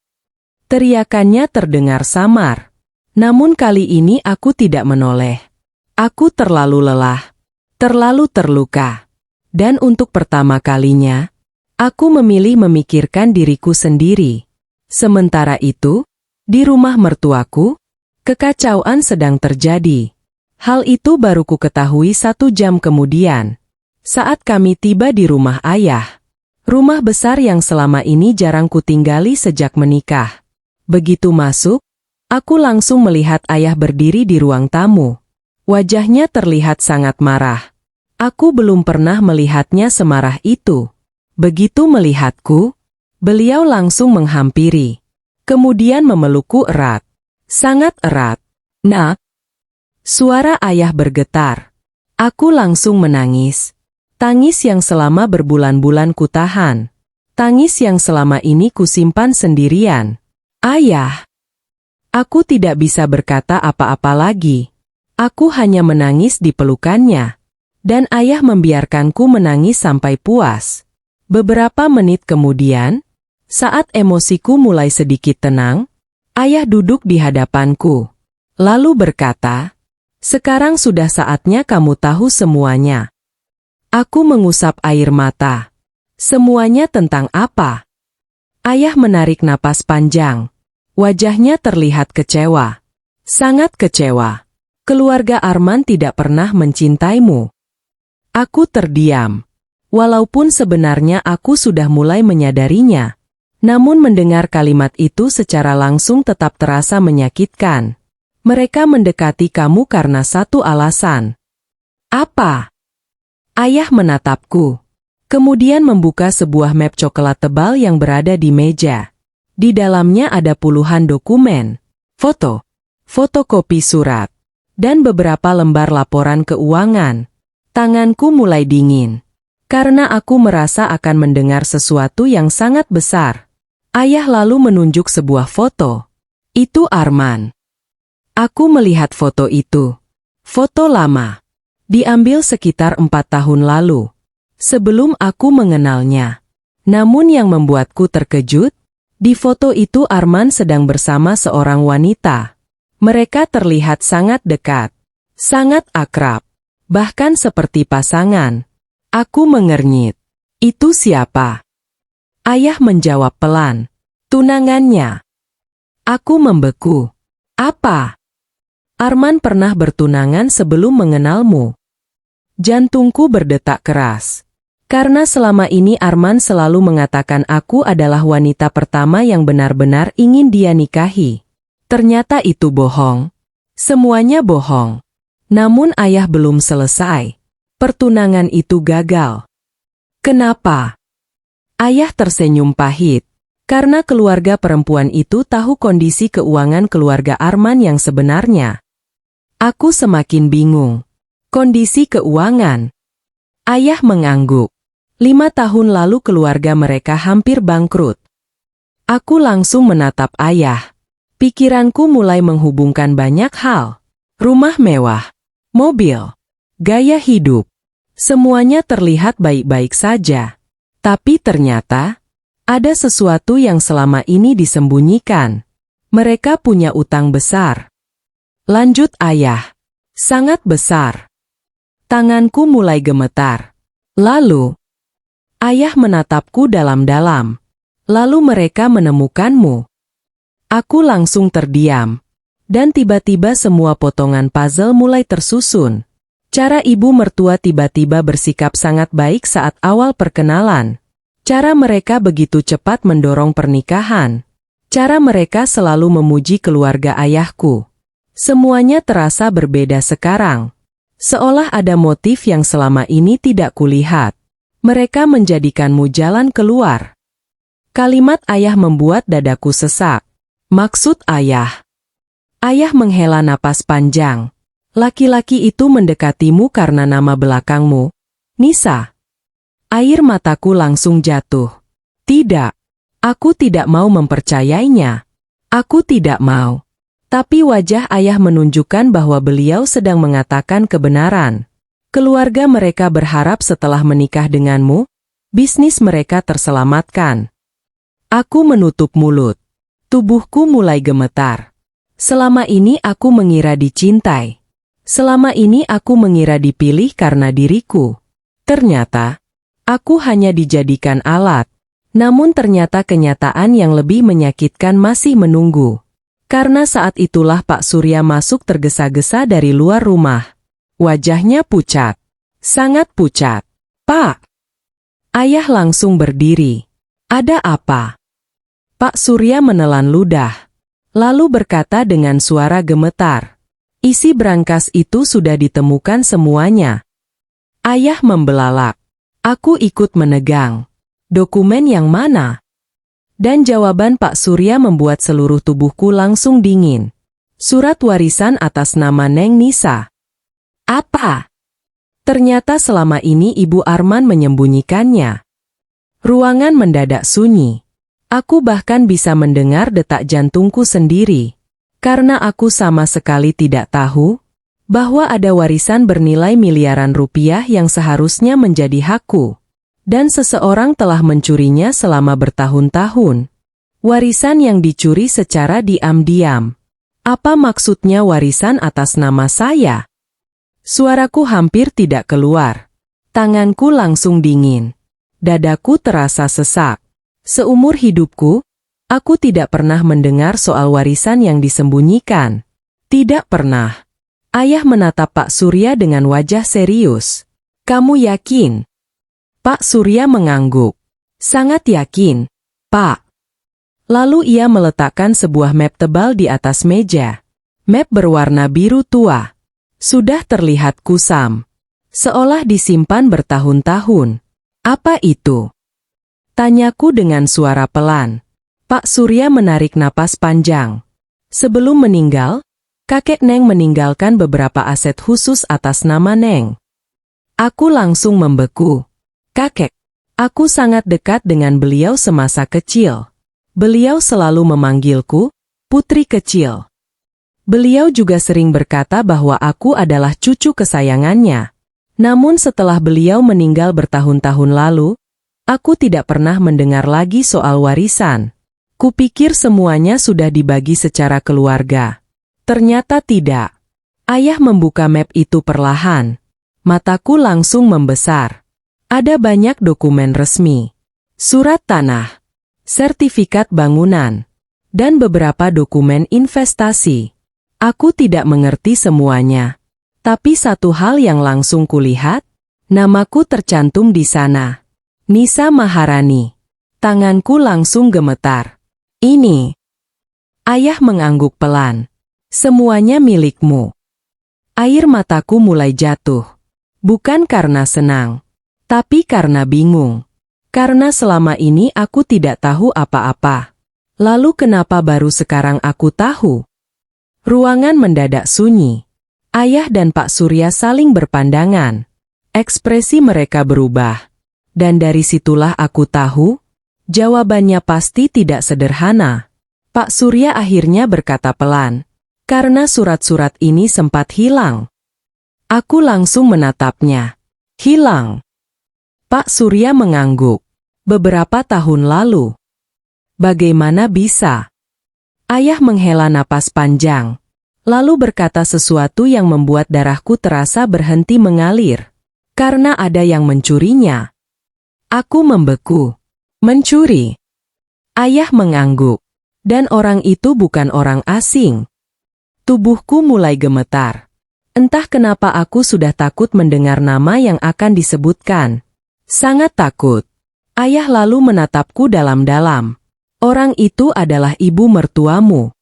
Teriakannya terdengar samar. Namun kali ini aku tidak menoleh. Aku terlalu lelah, terlalu terluka. Dan untuk pertama kalinya, aku memilih memikirkan diriku sendiri. Sementara itu, di rumah mertuaku, kekacauan sedang terjadi. Hal itu baru ku ketahui 1 jam kemudian. Saat kami tiba di rumah ayah. Rumah besar yang selama ini jarang ku tinggali sejak menikah. Begitu masuk, aku langsung melihat ayah berdiri di ruang tamu. Wajahnya terlihat sangat marah. Aku belum pernah melihatnya semarah itu. Begitu melihatku, beliau langsung menghampiri. Kemudian memelukku erat. Sangat erat. "Nak." Suara ayah bergetar. Aku langsung menangis. Tangis yang selama berbulan-bulan ku tahan. Tangis yang selama ini ku simpan sendirian. "Ayah." Aku tidak bisa berkata apa-apa lagi. Aku hanya menangis di pelukannya. Dan ayah membiarkanku menangis sampai puas. Beberapa menit kemudian, saat emosiku mulai sedikit tenang, ayah duduk di hadapanku. Lalu berkata, "Sekarang sudah saatnya kamu tahu semuanya." Aku mengusap air mata. Semuanya tentang apa? Ayah menarik napas panjang. Wajahnya terlihat kecewa. Sangat kecewa. "Keluarga Arman tidak pernah mencintaimu." Aku terdiam. Walaupun sebenarnya aku sudah mulai menyadarinya. Namun mendengar kalimat itu secara langsung tetap terasa menyakitkan. "Mereka mendekati kamu karena satu alasan." "Apa?" Ayah menatapku. Kemudian membuka sebuah map coklat tebal yang berada di meja. Di dalamnya ada puluhan dokumen, foto, fotokopi surat, dan beberapa lembar laporan keuangan. Tanganku mulai dingin. Karena aku merasa akan mendengar sesuatu yang sangat besar. Ayah lalu menunjuk sebuah foto. Itu Arman. Aku melihat foto itu. Foto lama. Diambil sekitar 4 tahun lalu. Sebelum aku mengenalnya. Namun yang membuatku terkejut, di foto itu Arman sedang bersama seorang wanita. Mereka terlihat sangat dekat. Sangat akrab. Bahkan seperti pasangan. Aku mengernyit. "Itu siapa?" Ayah menjawab pelan. "Tunangannya." Aku membeku. "Apa? Arman pernah bertunangan sebelum mengenalmu?" Jantungku berdetak keras. Karena selama ini Arman selalu mengatakan aku adalah wanita pertama yang benar-benar ingin dia nikahi. Ternyata itu bohong. Semuanya bohong. Namun ayah belum selesai. Pertunangan itu gagal. Kenapa? Ayah tersenyum pahit. Karena keluarga perempuan itu tahu kondisi keuangan keluarga Arman yang sebenarnya. Aku semakin bingung. Kondisi keuangan. Ayah mengangguk. 5 tahun lalu keluarga mereka hampir bangkrut. Aku langsung menatap ayah. Pikiranku mulai menghubungkan banyak hal. Rumah mewah, mobil, gaya hidup. Semuanya terlihat baik-baik saja. Tapi ternyata, ada sesuatu yang selama ini disembunyikan. Mereka punya utang besar. Lanjut ayah. Sangat besar. Tanganku mulai gemetar. Lalu, ayah menatapku dalam-dalam. Lalu mereka menemukanmu. Aku langsung terdiam. Dan tiba-tiba semua potongan puzzle mulai tersusun. Cara ibu mertua tiba-tiba bersikap sangat baik saat awal perkenalan. Cara mereka begitu cepat mendorong pernikahan. Cara mereka selalu memuji keluarga ayahku. Semuanya terasa berbeda sekarang. Seolah ada motif yang selama ini tidak kulihat. Mereka menjadikanmu jalan keluar. Kalimat ayah membuat dadaku sesak. Maksud ayah. Ayah menghela napas panjang. Laki-laki itu mendekatimu karena nama belakangmu, Nisa. Air mataku langsung jatuh. Tidak. Aku tidak mau mempercayainya. Aku tidak mau. Tapi wajah ayah menunjukkan bahwa beliau sedang mengatakan kebenaran. Keluarga mereka berharap setelah menikah denganmu, bisnis mereka terselamatkan. Aku menutup mulut. Tubuhku mulai gemetar. Selama ini aku mengira dicintai. Selama ini aku mengira dipilih karena diriku. Ternyata, aku hanya dijadikan alat. Namun ternyata kenyataan yang lebih menyakitkan masih menunggu. Karena saat itulah Pak Surya masuk tergesa-gesa dari luar rumah. Wajahnya pucat. Sangat pucat. Pak! Ayah langsung berdiri. Ada apa? Pak Surya menelan ludah. Lalu berkata dengan suara gemetar. Isi brankas itu sudah ditemukan semuanya. Ayah membelalak. Aku ikut menegang. Dokumen yang mana? Dan jawaban Pak Surya membuat seluruh tubuhku langsung dingin. Surat warisan atas nama Neng Nisa. Apa? Ternyata selama ini Ibu Arman menyembunyikannya. Ruangan mendadak sunyi. Aku bahkan bisa mendengar detak jantungku sendiri. Karena aku sama sekali tidak tahu bahwa ada warisan bernilai miliaran rupiah yang seharusnya menjadi hakku. Dan seseorang telah mencurinya selama bertahun-tahun. Warisan yang dicuri secara diam-diam. Apa maksudnya warisan atas nama saya? Suaraku hampir tidak keluar. Tanganku langsung dingin. Dadaku terasa sesak. Seumur hidupku, aku tidak pernah mendengar soal warisan yang disembunyikan. Tidak pernah. Ayah menatap Pak Surya dengan wajah serius. Kamu yakin? Pak Surya mengangguk. Sangat yakin, Pak. Lalu ia meletakkan sebuah map tebal di atas meja. Map berwarna biru tua. Sudah terlihat kusam. Seolah disimpan bertahun-tahun. Apa itu? Tanyaku dengan suara pelan. Pak Surya menarik napas panjang. Sebelum meninggal, kakek Neng meninggalkan beberapa aset khusus atas nama Neng. Aku langsung membeku. Kakek, aku sangat dekat dengan beliau semasa kecil. Beliau selalu memanggilku, putri kecil. Beliau juga sering berkata bahwa aku adalah cucu kesayangannya. Namun setelah beliau meninggal bertahun-tahun lalu, aku tidak pernah mendengar lagi soal warisan. Kupikir semuanya sudah dibagi secara keluarga. Ternyata tidak. Ayah membuka map itu perlahan. Mataku langsung membesar. Ada banyak dokumen resmi, surat tanah, sertifikat bangunan, dan beberapa dokumen investasi. Aku tidak mengerti semuanya. Tapi satu hal yang langsung kulihat, namaku tercantum di sana. Nisa Maharani. Tanganku langsung gemetar. Ini. Ayah mengangguk pelan. Semuanya milikmu. Air mataku mulai jatuh. Bukan karena senang. Tapi karena bingung. Karena selama ini aku tidak tahu apa-apa. Lalu kenapa baru sekarang aku tahu? Ruangan mendadak sunyi. Ayah dan Pak Surya saling berpandangan. Ekspresi mereka berubah. Dan dari situlah aku tahu, jawabannya pasti tidak sederhana. Pak Surya akhirnya berkata pelan. Karena surat-surat ini sempat hilang. Aku langsung menatapnya. Hilang. Pak Surya mengangguk. Beberapa tahun lalu. Bagaimana bisa? Ayah menghela napas panjang. Lalu berkata sesuatu yang membuat darahku terasa berhenti mengalir. Karena ada yang mencurinya. Aku membeku. Mencuri. Ayah mengangguk. Dan orang itu bukan orang asing. Tubuhku mulai gemetar. Entah kenapa aku sudah takut mendengar nama yang akan disebutkan. Sangat takut. Ayah lalu menatapku dalam-dalam. Orang itu adalah ibu mertuamu.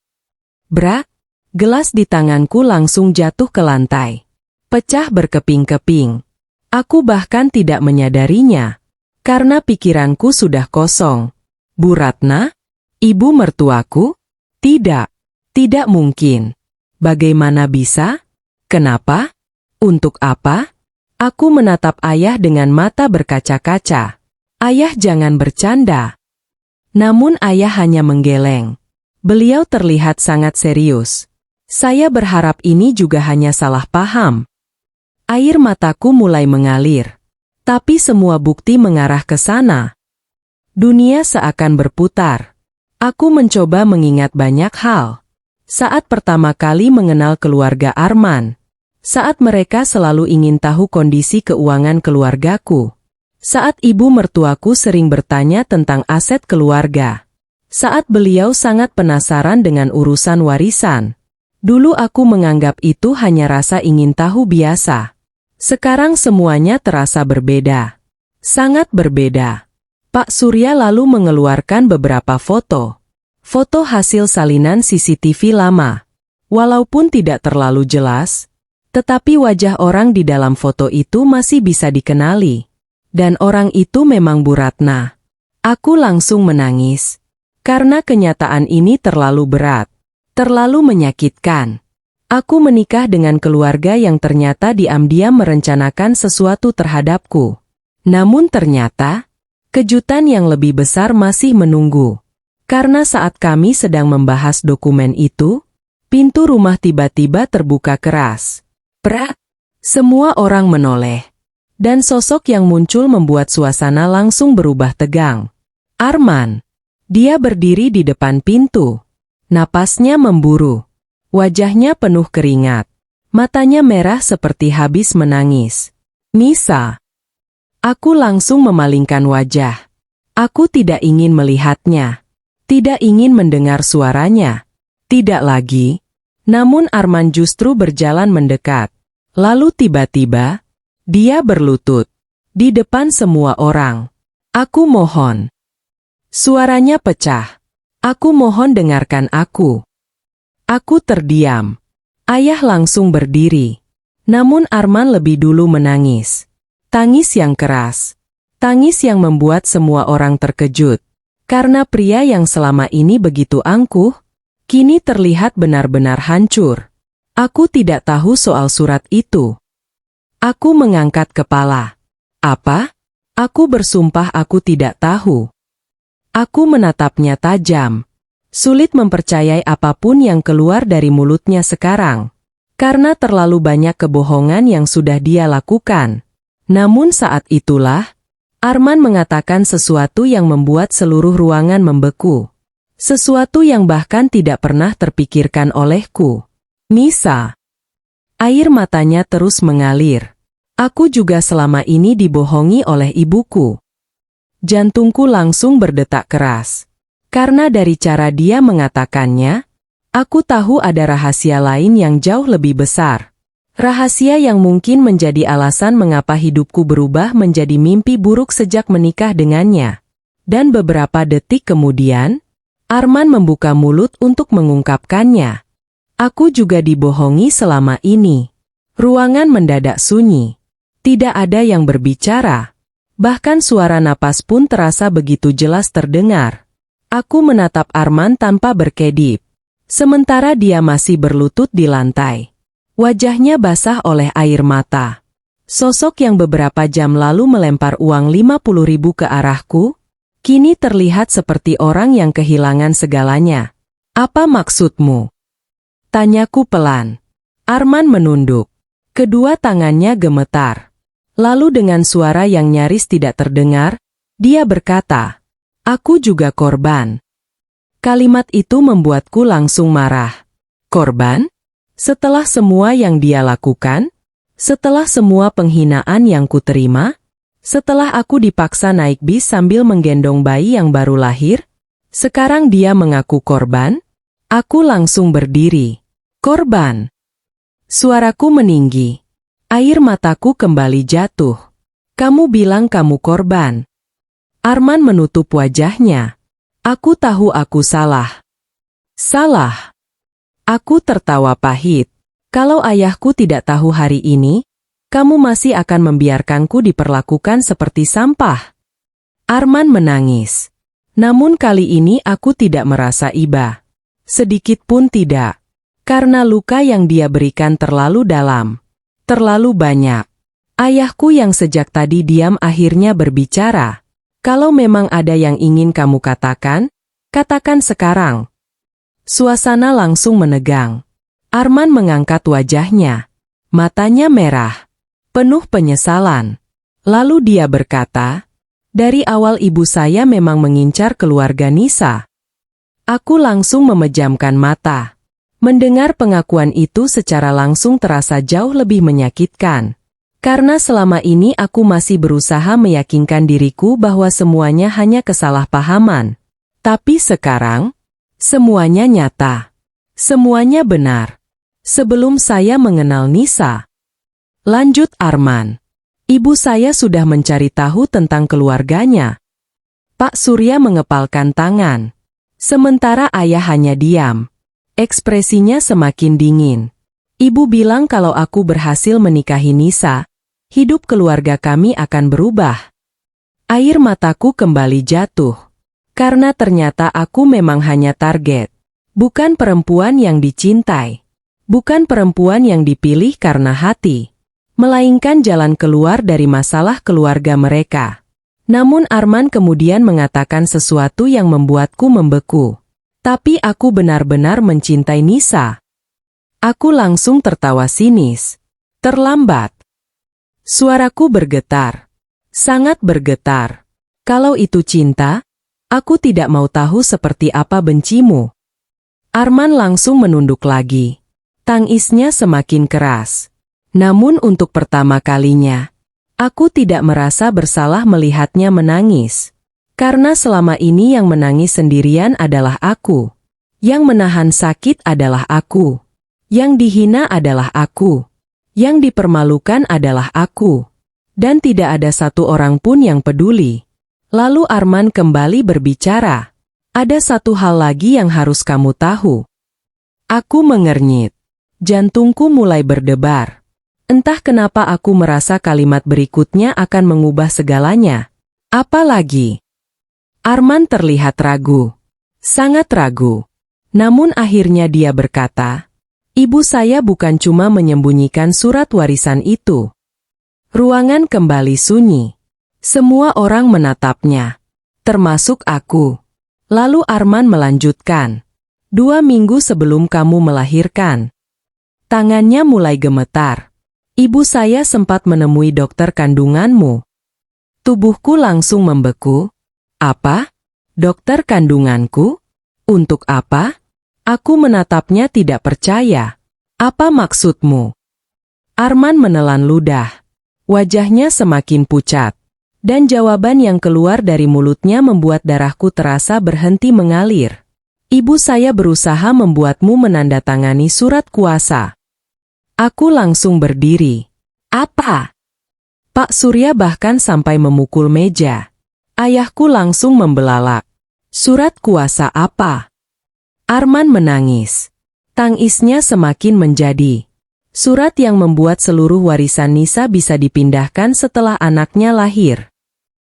Brak, gelas di tanganku langsung jatuh ke lantai. pecah berkeping-keping. Aku bahkan tidak menyadarinya, karena pikiranku sudah kosong. Bu Ratna? Ibu mertuaku? Tidak, tidak mungkin. Bagaimana bisa? Kenapa? Untuk apa? Aku menatap ayah dengan mata berkaca-kaca. Ayah jangan bercanda. Namun ayah hanya menggeleng. Beliau terlihat sangat serius. Saya berharap ini juga hanya salah paham. Air mataku mulai mengalir. Tapi semua bukti mengarah ke sana. Dunia seakan berputar. Aku mencoba mengingat banyak hal. Saat pertama kali mengenal keluarga Arman. Saat mereka selalu ingin tahu kondisi keuangan keluargaku. Saat ibu mertuaku sering bertanya tentang aset keluarga. Saat beliau sangat penasaran dengan urusan warisan. Dulu aku menganggap itu hanya rasa ingin tahu biasa. Sekarang semuanya terasa berbeda. Sangat berbeda. Pak Surya lalu mengeluarkan beberapa foto. Foto hasil salinan CCTV lama. Walaupun tidak terlalu jelas, tetapi wajah orang di dalam foto itu masih bisa dikenali. Dan orang itu memang Bu Ratna. Aku langsung menangis. Karena kenyataan ini terlalu berat. Terlalu menyakitkan. Aku menikah dengan keluarga yang ternyata diam-diam merencanakan sesuatu terhadapku. Namun ternyata, kejutan yang lebih besar masih menunggu. Karena saat kami sedang membahas dokumen itu, pintu rumah tiba-tiba terbuka keras. Prak! Semua orang menoleh. Dan sosok yang muncul membuat suasana langsung berubah tegang. Arman. Dia berdiri di depan pintu. Napasnya memburu. Wajahnya penuh keringat. Matanya merah seperti habis menangis. Nisa. Aku langsung memalingkan wajah. Aku tidak ingin melihatnya. Tidak ingin mendengar suaranya. Tidak lagi. Namun Arman justru berjalan mendekat. Lalu tiba-tiba, dia berlutut. Di depan semua orang. Aku mohon. Suaranya pecah. Aku mohon dengarkan aku. Aku terdiam. Ayah langsung berdiri. Namun Arman lebih dulu menangis. Tangis yang keras. Tangis yang membuat semua orang terkejut. Karena pria yang selama ini begitu angkuh, kini terlihat benar-benar hancur. Aku tidak tahu soal surat itu. Aku mengangkat kepala. Apa? Aku bersumpah aku tidak tahu. Aku menatapnya tajam. Sulit mempercayai apapun yang keluar dari mulutnya sekarang. Karena terlalu banyak kebohongan yang sudah dia lakukan. Namun saat itulah, Arman mengatakan sesuatu yang membuat seluruh ruangan membeku. Sesuatu yang bahkan tidak pernah terpikirkan olehku. Nisa. Air matanya terus mengalir. Aku juga selama ini dibohongi oleh ibuku. Jantungku langsung berdetak keras. Karena dari cara dia mengatakannya, aku tahu ada rahasia lain yang jauh lebih besar. Rahasia yang mungkin menjadi alasan mengapa hidupku berubah menjadi mimpi buruk sejak menikah dengannya. Dan beberapa detik kemudian, Arman membuka mulut untuk mengungkapkannya. Aku juga dibohongi selama ini. Ruangan mendadak sunyi. Tidak ada yang berbicara. Bahkan suara napas pun terasa begitu jelas terdengar. Aku menatap Arman tanpa berkedip. Sementara dia masih berlutut di lantai. Wajahnya basah oleh air mata. Sosok yang beberapa jam lalu melempar uang 50.000 ke arahku, kini terlihat seperti orang yang kehilangan segalanya. Apa maksudmu? Tanyaku pelan. Arman menunduk. Kedua tangannya gemetar. Lalu dengan suara yang nyaris tidak terdengar, dia berkata, aku juga korban. Kalimat itu membuatku langsung marah. Korban? Setelah semua yang dia lakukan? Setelah semua penghinaan yang kuterima? Setelah aku dipaksa naik bis sambil menggendong bayi yang baru lahir? Sekarang dia mengaku korban? Aku langsung berdiri. Korban. Suaraku meninggi. Air mataku kembali jatuh. Kamu bilang kamu korban. Arman menutup wajahnya. Aku tahu aku salah. Salah. Aku tertawa pahit. Kalau ayahku tidak tahu hari ini, kamu masih akan membiarkanku diperlakukan seperti sampah. Arman menangis. Namun kali ini aku tidak merasa iba. Sedikit pun tidak. Karena luka yang dia berikan terlalu dalam. Terlalu banyak. Ayahku yang sejak tadi diam akhirnya berbicara. Kalau memang ada yang ingin kamu katakan, katakan sekarang. Suasana langsung menegang. Arman mengangkat wajahnya. Matanya merah. Penuh penyesalan. Lalu dia berkata, dari awal ibu saya memang mengincar keluarga Nisa. Aku langsung memejamkan mata. Mendengar pengakuan itu secara langsung terasa jauh lebih menyakitkan. Karena selama ini aku masih berusaha meyakinkan diriku bahwa semuanya hanya kesalahpahaman. Tapi sekarang, semuanya nyata. Semuanya benar. Sebelum saya mengenal Nisa. Lanjut Arman. Ibu saya sudah mencari tahu tentang keluarganya. Pak Surya mengepalkan tangan. Sementara ayah hanya diam. Ekspresinya semakin dingin. Ibu bilang kalau aku berhasil menikahi Nisa, hidup keluarga kami akan berubah. Air mataku kembali jatuh. Karena ternyata aku memang hanya target. Bukan perempuan yang dicintai. Bukan perempuan yang dipilih karena hati, melainkan jalan keluar dari masalah keluarga mereka. Namun Arman kemudian mengatakan sesuatu yang membuatku membeku. Tapi aku benar-benar mencintai Nisa. Aku langsung tertawa sinis. Terlambat. Suaraku bergetar. Sangat bergetar. Kalau itu cinta, aku tidak mau tahu seperti apa bencimu. Arman langsung menunduk lagi. Tangisnya semakin keras. Namun untuk pertama kalinya, aku tidak merasa bersalah melihatnya menangis. Karena selama ini yang menangis sendirian adalah aku. Yang menahan sakit adalah aku. Yang dihina adalah aku. Yang dipermalukan adalah aku. Dan tidak ada satu orang pun yang peduli. Lalu Arman kembali berbicara. Ada satu hal lagi yang harus kamu tahu. Aku mengernyit. Jantungku mulai berdebar. Entah kenapa aku merasa kalimat berikutnya akan mengubah segalanya. Apa lagi? Arman terlihat ragu. Sangat ragu. Namun akhirnya dia berkata, ibu saya bukan cuma menyembunyikan surat warisan itu. Ruangan kembali sunyi. Semua orang menatapnya. Termasuk aku. Lalu Arman melanjutkan. 2 minggu sebelum kamu melahirkan. Tangannya mulai gemetar. Ibu saya sempat menemui dokter kandunganmu. Tubuhku langsung membeku. Apa? Dokter kandunganku? Untuk apa? Aku menatapnya tidak percaya. Apa maksudmu? Arman menelan ludah. Wajahnya semakin pucat. Dan jawaban yang keluar dari mulutnya membuat darahku terasa berhenti mengalir. Ibu saya berusaha membuatmu menandatangani surat kuasa. Aku langsung berdiri. Apa? Pak Surya bahkan sampai memukul meja. Ayahku langsung membelalak. Surat kuasa apa? Arman menangis. Tangisnya semakin menjadi. Surat yang membuat seluruh warisan Nisa bisa dipindahkan setelah anaknya lahir.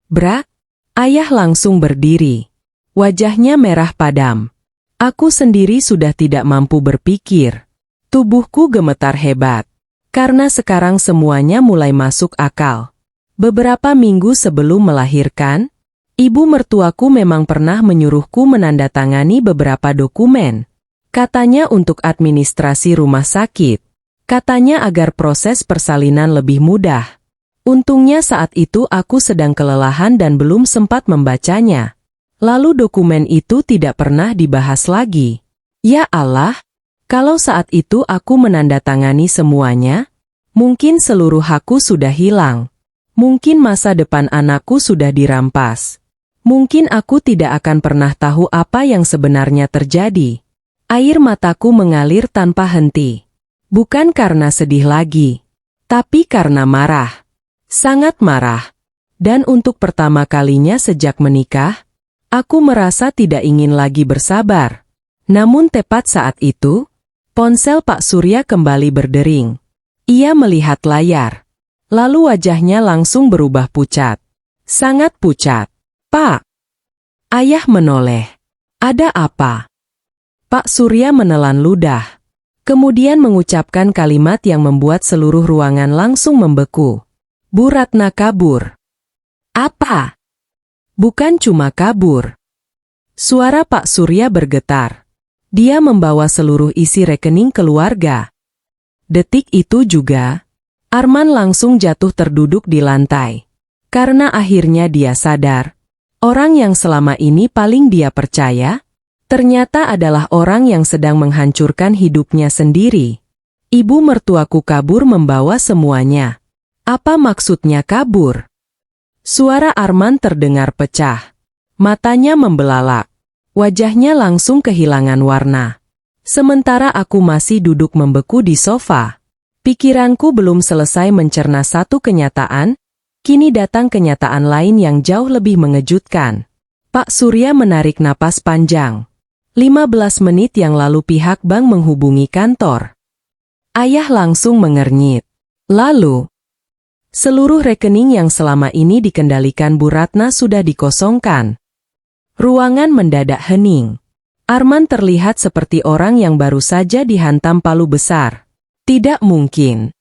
Bra? Ayah langsung berdiri. Wajahnya merah padam. Aku sendiri sudah tidak mampu berpikir. Tubuhku gemetar hebat. Karena sekarang semuanya mulai masuk akal. Beberapa minggu sebelum melahirkan, ibu mertuaku memang pernah menyuruhku menandatangani beberapa dokumen. Katanya untuk administrasi rumah sakit. Katanya agar proses persalinan lebih mudah. Untungnya saat itu aku sedang kelelahan dan belum sempat membacanya. Lalu dokumen itu tidak pernah dibahas lagi. Ya Allah! Kalau saat itu aku menandatangani semuanya, mungkin seluruh hakku sudah hilang. Mungkin masa depan anakku sudah dirampas. Mungkin aku tidak akan pernah tahu apa yang sebenarnya terjadi. Air mataku mengalir tanpa henti. Bukan karena sedih lagi, tapi karena marah. Sangat marah. Dan untuk pertama kalinya sejak menikah, aku merasa tidak ingin lagi bersabar. Namun tepat saat itu, Ponsel Pak Surya kembali berdering. Ia melihat layar. Lalu wajahnya langsung berubah pucat. Sangat pucat. Pak. Ayah menoleh. Ada apa? Pak Surya menelan ludah. Kemudian mengucapkan kalimat yang membuat seluruh ruangan langsung membeku. Bu Ratna kabur. Apa? Bukan cuma kabur. Suara Pak Surya bergetar. Dia membawa seluruh isi rekening keluarga. Detik itu juga, Arman langsung jatuh terduduk di lantai. Karena akhirnya dia sadar, orang yang selama ini paling dia percaya, ternyata adalah orang yang sedang menghancurkan hidupnya sendiri. Ibu mertuaku kabur membawa semuanya. Apa maksudnya kabur? Suara Arman terdengar pecah. Matanya membelalak. Wajahnya langsung kehilangan warna. Sementara aku masih duduk membeku di sofa. Pikiranku belum selesai mencerna satu kenyataan, kini datang kenyataan lain yang jauh lebih mengejutkan. Pak Surya menarik napas panjang. 15 menit yang lalu pihak bank menghubungi kantor. Ayah langsung mengernyit. Lalu, seluruh rekening yang selama ini dikendalikan Bu Ratna sudah dikosongkan. Ruangan mendadak hening. Arman terlihat seperti orang yang baru saja dihantam palu besar. Tidak mungkin.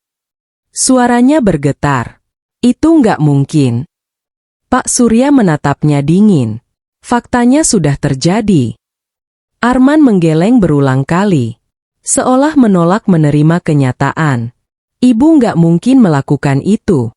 Suaranya bergetar. Itu nggak mungkin. Pak Surya menatapnya dingin. Faktanya sudah terjadi. Arman menggeleng berulang kali. Seolah menolak menerima kenyataan. Ibu nggak mungkin melakukan itu.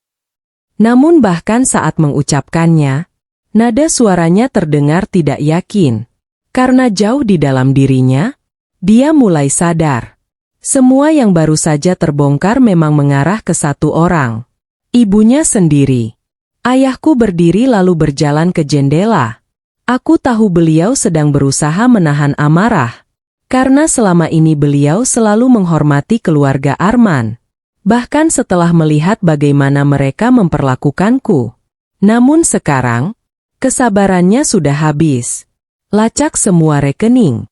Namun bahkan saat mengucapkannya, nada suaranya terdengar tidak yakin. Karena jauh di dalam dirinya, dia mulai sadar. Semua yang baru saja terbongkar memang mengarah ke satu orang. Ibunya sendiri. Ayahku berdiri lalu berjalan ke jendela. Aku tahu beliau sedang berusaha menahan amarah. Karena selama ini beliau selalu menghormati keluarga Arman. Bahkan setelah melihat bagaimana mereka memperlakukanku. Namun sekarang, kesabarannya sudah habis. Lacak semua rekening.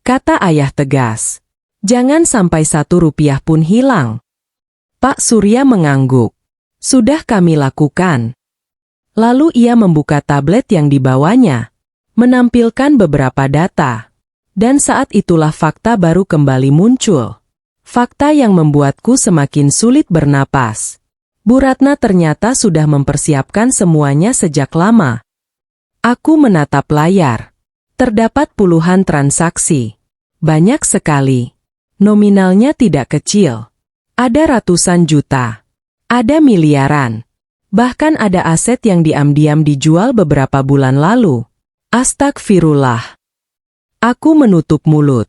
Kata ayah tegas. Jangan sampai 1 rupiah pun hilang. Pak Surya mengangguk. Sudah kami lakukan. Lalu ia membuka tablet yang dibawanya. Menampilkan beberapa data. Dan saat itulah fakta baru kembali muncul. Fakta yang membuatku semakin sulit bernapas. Bu Ratna ternyata sudah mempersiapkan semuanya sejak lama. Aku menatap layar. Terdapat puluhan transaksi. Banyak sekali. Nominalnya tidak kecil. Ada ratusan juta. Ada miliaran. Bahkan ada aset yang diam-diam dijual beberapa bulan lalu. Astagfirullah. Aku menutup mulut.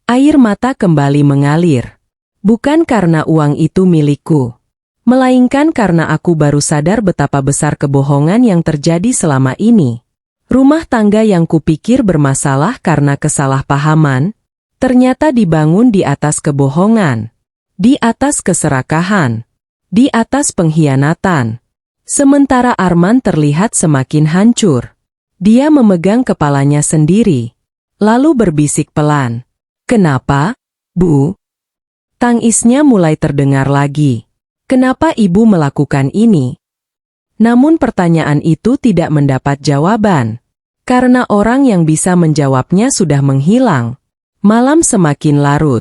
Air mata kembali mengalir. Bukan karena uang itu milikku. Melainkan karena aku baru sadar betapa besar kebohongan yang terjadi selama ini. Rumah tangga yang kupikir bermasalah karena kesalahpahaman, ternyata dibangun di atas kebohongan, di atas keserakahan, di atas pengkhianatan. Sementara Arman terlihat semakin hancur. Dia memegang kepalanya sendiri, lalu berbisik pelan. Kenapa, Bu? Tangisnya mulai terdengar lagi. Kenapa ibu melakukan ini? Namun pertanyaan itu tidak mendapat jawaban. Karena orang yang bisa menjawabnya sudah menghilang. Malam semakin larut.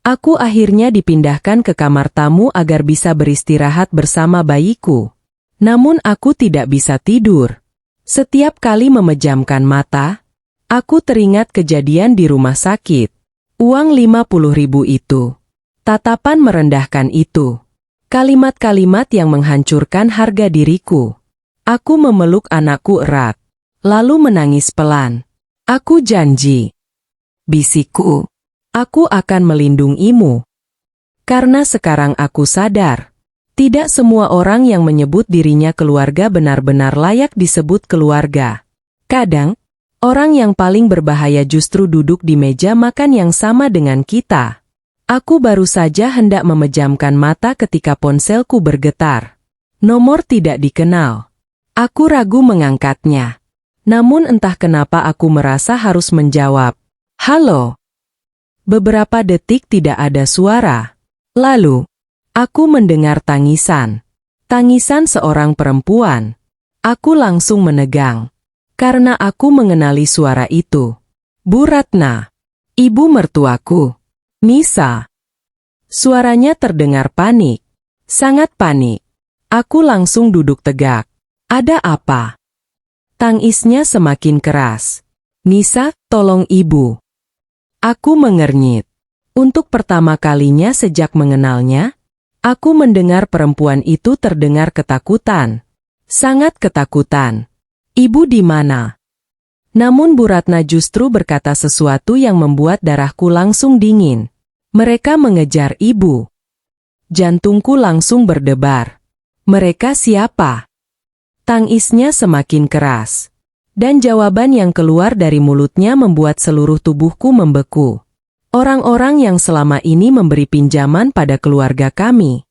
Aku akhirnya dipindahkan ke kamar tamu agar bisa beristirahat bersama bayiku. Namun aku tidak bisa tidur. Setiap kali memejamkan mata, aku teringat kejadian di rumah sakit. Uang 50.000 itu. Tatapan merendahkan itu. Kalimat-kalimat yang menghancurkan harga diriku. Aku memeluk anakku erat, lalu menangis pelan. Aku janji. Bisikku. Aku akan melindungimu. Karena sekarang aku sadar, tidak semua orang yang menyebut dirinya keluarga benar-benar layak disebut keluarga. Kadang, orang yang paling berbahaya justru duduk di meja makan yang sama dengan kita. Aku baru saja hendak memejamkan mata ketika ponselku bergetar. Nomor tidak dikenal. Aku ragu mengangkatnya. Namun entah kenapa aku merasa harus menjawab. Halo. Beberapa detik tidak ada suara. Lalu, aku mendengar tangisan. Tangisan seorang perempuan. Aku langsung menegang. Karena aku mengenali suara itu. Bu Ratna. Ibu mertuaku. Nisa. Suaranya terdengar panik. Sangat panik. Aku langsung duduk tegak. Ada apa? Tangisnya semakin keras. Nisa, tolong ibu. Aku mengernyit. Untuk pertama kalinya sejak mengenalnya, aku mendengar perempuan itu terdengar ketakutan. Sangat ketakutan. Ibu di mana? Namun Bu Ratna justru berkata sesuatu yang membuat darahku langsung dingin. Mereka mengejar ibu. Jantungku langsung berdebar. Mereka siapa? Tangisnya semakin keras. Dan jawaban yang keluar dari mulutnya membuat seluruh tubuhku membeku. Orang-orang yang selama ini memberi pinjaman pada keluarga kami.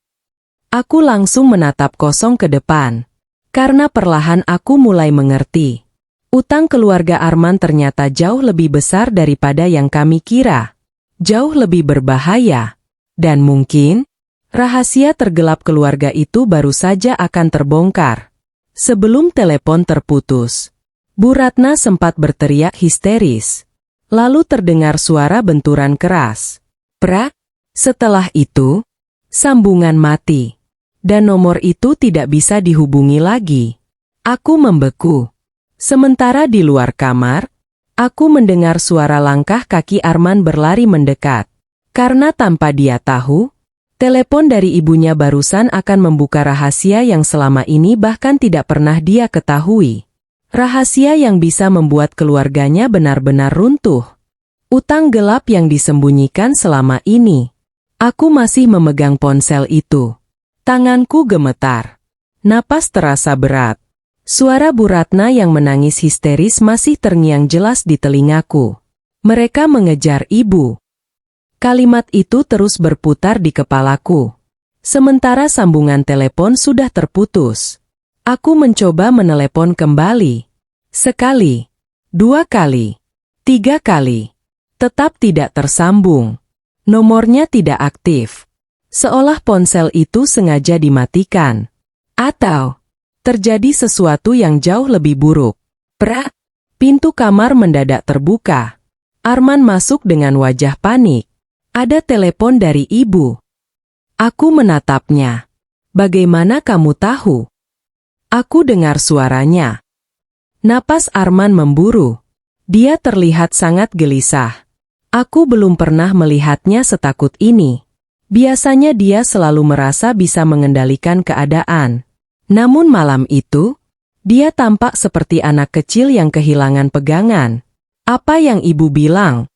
Aku langsung menatap kosong ke depan. Karena perlahan aku mulai mengerti. Utang keluarga Arman ternyata jauh lebih besar daripada yang kami kira. Jauh lebih berbahaya. Dan mungkin, rahasia tergelap keluarga itu baru saja akan terbongkar. Sebelum telepon terputus, Bu Ratna sempat berteriak histeris. Lalu terdengar suara benturan keras. Prak! Setelah itu, sambungan mati. Dan nomor itu tidak bisa dihubungi lagi. Aku membeku. Sementara di luar kamar, aku mendengar suara langkah kaki Arman berlari mendekat. Karena tanpa dia tahu, telepon dari ibunya barusan akan membuka rahasia yang selama ini bahkan tidak pernah dia ketahui. Rahasia yang bisa membuat keluarganya benar-benar runtuh. Utang gelap yang disembunyikan selama ini. Aku masih memegang ponsel itu. Tanganku gemetar. Napas terasa berat. Suara Bu Ratna yang menangis histeris masih terngiang jelas di telingaku. Mereka mengejar ibu. Kalimat itu terus berputar di kepalaku. Sementara sambungan telepon sudah terputus. Aku mencoba menelepon kembali. Sekali, 2 kali, 3 kali. Tetap tidak tersambung. Nomornya tidak aktif. Seolah ponsel itu sengaja dimatikan. Atau, terjadi sesuatu yang jauh lebih buruk. Prak! Pintu kamar mendadak terbuka. Arman masuk dengan wajah panik. Ada telepon dari ibu. Aku menatapnya. Bagaimana kamu tahu? Aku dengar suaranya. Napas Arman memburu. Dia terlihat sangat gelisah. Aku belum pernah melihatnya setakut ini. Biasanya dia selalu merasa bisa mengendalikan keadaan. Namun malam itu, dia tampak seperti anak kecil yang kehilangan pegangan. Apa yang ibu bilang?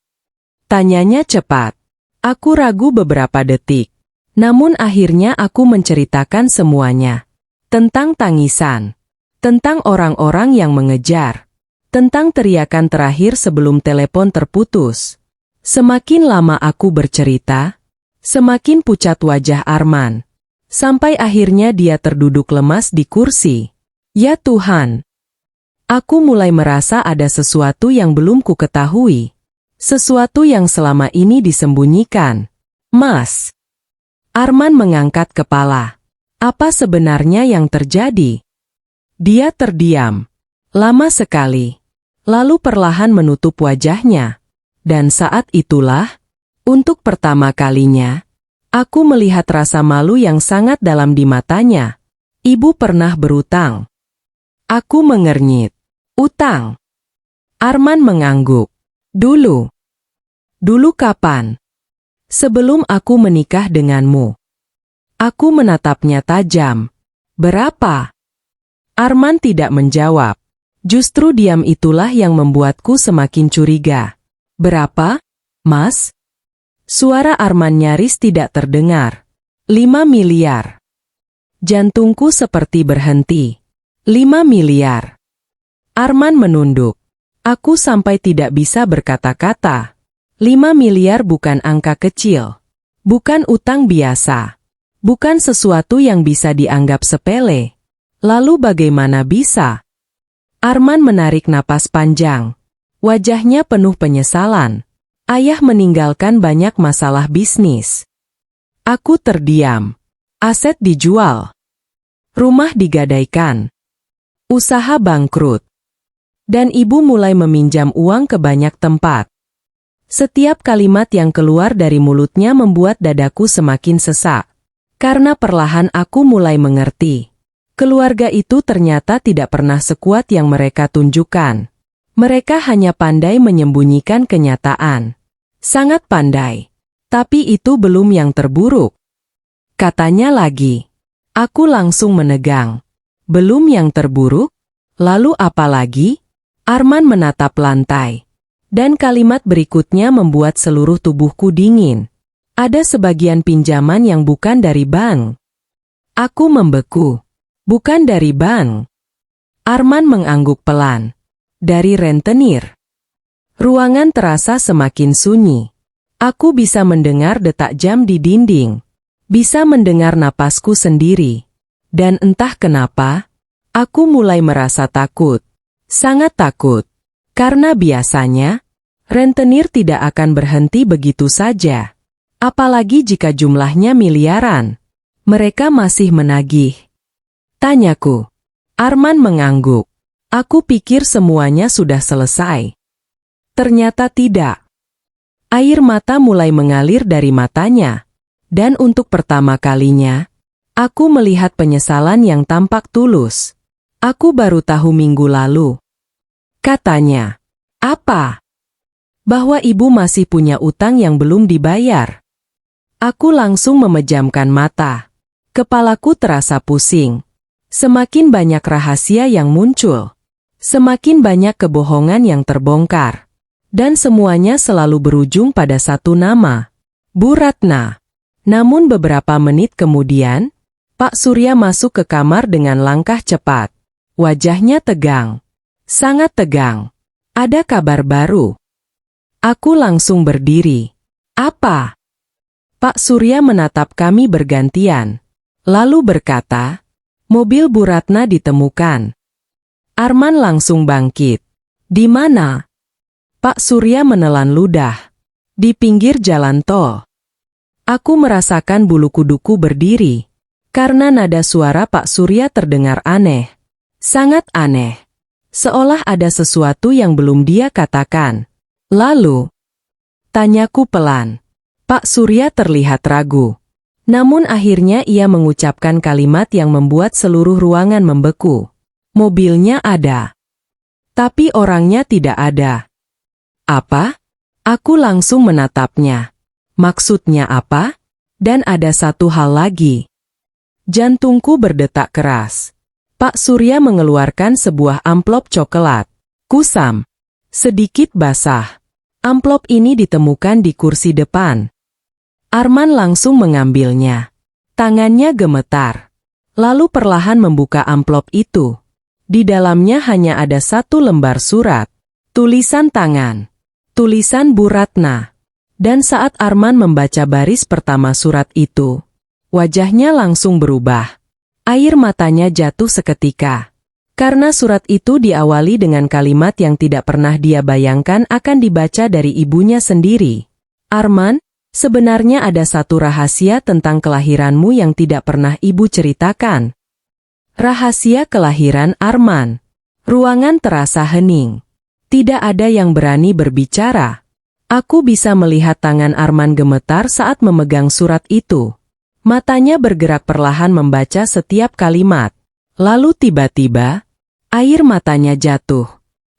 Tanyanya cepat. Aku ragu beberapa detik. Namun akhirnya aku menceritakan semuanya. Tentang tangisan. Tentang orang-orang yang mengejar. Tentang teriakan terakhir sebelum telepon terputus. Semakin lama aku bercerita, semakin pucat wajah Arman. Sampai akhirnya dia terduduk lemas di kursi. Ya Tuhan! Aku mulai merasa ada sesuatu yang belum ku ketahui. Sesuatu yang selama ini disembunyikan. Mas! Arman mengangkat kepala. Apa sebenarnya yang terjadi? Dia terdiam. Lama sekali. Lalu perlahan menutup wajahnya. Dan saat itulah, untuk pertama kalinya, aku melihat rasa malu yang sangat dalam di matanya. Ibu pernah berutang. Aku mengernyit. Utang. Arman mengangguk. Dulu. Dulu kapan? Sebelum aku menikah denganmu. Aku menatapnya tajam. Berapa? Arman tidak menjawab. Justru diam itulah yang membuatku semakin curiga. Berapa, Mas? Suara Arman nyaris tidak terdengar. 5 miliar. Jantungku seperti berhenti. 5 miliar. Arman menunduk. Aku sampai tidak bisa berkata-kata. 5 miliar bukan angka kecil. Bukan utang biasa. Bukan sesuatu yang bisa dianggap sepele. Lalu bagaimana bisa? Arman menarik napas panjang. Wajahnya penuh penyesalan. Ayah meninggalkan banyak masalah bisnis. Aku terdiam. Aset dijual. Rumah digadaikan. Usaha bangkrut. Dan ibu mulai meminjam uang ke banyak tempat. Setiap kalimat yang keluar dari mulutnya membuat dadaku semakin sesak. Karena perlahan aku mulai mengerti. Keluarga itu ternyata tidak pernah sekuat yang mereka tunjukkan. Mereka hanya pandai menyembunyikan kenyataan. Sangat pandai. Tapi itu belum yang terburuk. Katanya lagi. Aku langsung menegang. Belum yang terburuk? Lalu apa lagi? Arman menatap lantai. Dan kalimat berikutnya membuat seluruh tubuhku dingin. Ada sebagian pinjaman yang bukan dari bank. Aku membeku. Bukan dari bank. Arman mengangguk pelan. Dari rentenir. Ruangan terasa semakin sunyi. Aku bisa mendengar detak jam di dinding. Bisa mendengar napasku sendiri. Dan entah kenapa, aku mulai merasa takut. Sangat takut. Karena biasanya, rentenir tidak akan berhenti begitu saja. Apalagi jika jumlahnya miliaran. Mereka masih menagih. Tanyaku. Arman mengangguk. Aku pikir semuanya sudah selesai. Ternyata tidak. Air mata mulai mengalir dari matanya. Dan untuk pertama kalinya, aku melihat penyesalan yang tampak tulus. Aku baru tahu minggu lalu. Katanya. Apa? Bahwa ibu masih punya utang yang belum dibayar. Aku langsung memejamkan mata. Kepalaku terasa pusing. Semakin banyak rahasia yang muncul. Semakin banyak kebohongan yang terbongkar. Dan semuanya selalu berujung pada satu nama. Bu Ratna. Namun beberapa menit kemudian, Pak Surya masuk ke kamar dengan langkah cepat. Wajahnya tegang. Sangat tegang. Ada kabar baru. Aku langsung berdiri. Apa? Pak Surya menatap kami bergantian. Lalu berkata, mobil Bu Ratna ditemukan. Arman langsung bangkit. Di mana? Pak Surya menelan ludah. Di pinggir jalan tol. Aku merasakan bulu kuduku berdiri. Karena nada suara Pak Surya terdengar aneh. Sangat aneh. Seolah ada sesuatu yang belum dia katakan. Lalu, tanyaku pelan. Pak Surya terlihat ragu. Namun akhirnya ia mengucapkan kalimat yang membuat seluruh ruangan membeku. Mobilnya ada. Tapi orangnya tidak ada. Apa? Aku langsung menatapnya. Maksudnya apa? Dan ada satu hal lagi. Jantungku berdetak keras. Pak Surya mengeluarkan sebuah amplop coklat. Kusam. Sedikit basah. Amplop ini ditemukan di kursi depan. Arman langsung mengambilnya. Tangannya gemetar. Lalu perlahan membuka amplop itu. Di dalamnya hanya ada satu lembar surat. Tulisan tangan. Tulisan Bu Ratna. Dan saat Arman membaca baris pertama surat itu, wajahnya langsung berubah. Air matanya jatuh seketika. Karena surat itu diawali dengan kalimat yang tidak pernah dia bayangkan akan dibaca dari ibunya sendiri. Arman, sebenarnya ada satu rahasia tentang kelahiranmu yang tidak pernah ibu ceritakan. Rahasia kelahiran Arman. Ruangan terasa hening. Tidak ada yang berani berbicara. Aku bisa melihat tangan Arman gemetar saat memegang surat itu. Matanya bergerak perlahan membaca setiap kalimat. Lalu tiba-tiba, air matanya jatuh.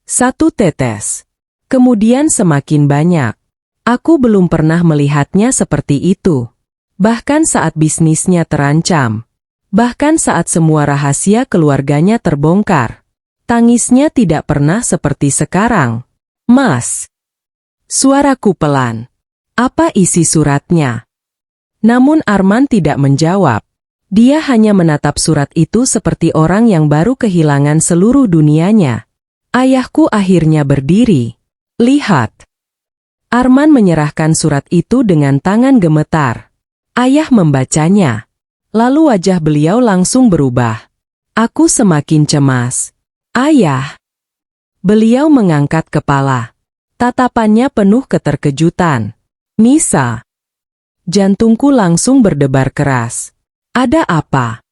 Satu tetes. Kemudian semakin banyak. Aku belum pernah melihatnya seperti itu. Bahkan saat bisnisnya terancam. Bahkan saat semua rahasia keluarganya terbongkar. Tangisnya tidak pernah seperti sekarang. Mas. Suaraku pelan. Apa isi suratnya? Namun Arman tidak menjawab. Dia hanya menatap surat itu seperti orang yang baru kehilangan seluruh dunianya. Ayahku akhirnya berdiri. Lihat. Arman menyerahkan surat itu dengan tangan gemetar. Ayah membacanya. Lalu wajah beliau langsung berubah. Aku semakin cemas. Ayah. Beliau mengangkat kepala. Tatapannya penuh keterkejutan. Nisa. Jantungku langsung berdebar keras. Ada apa?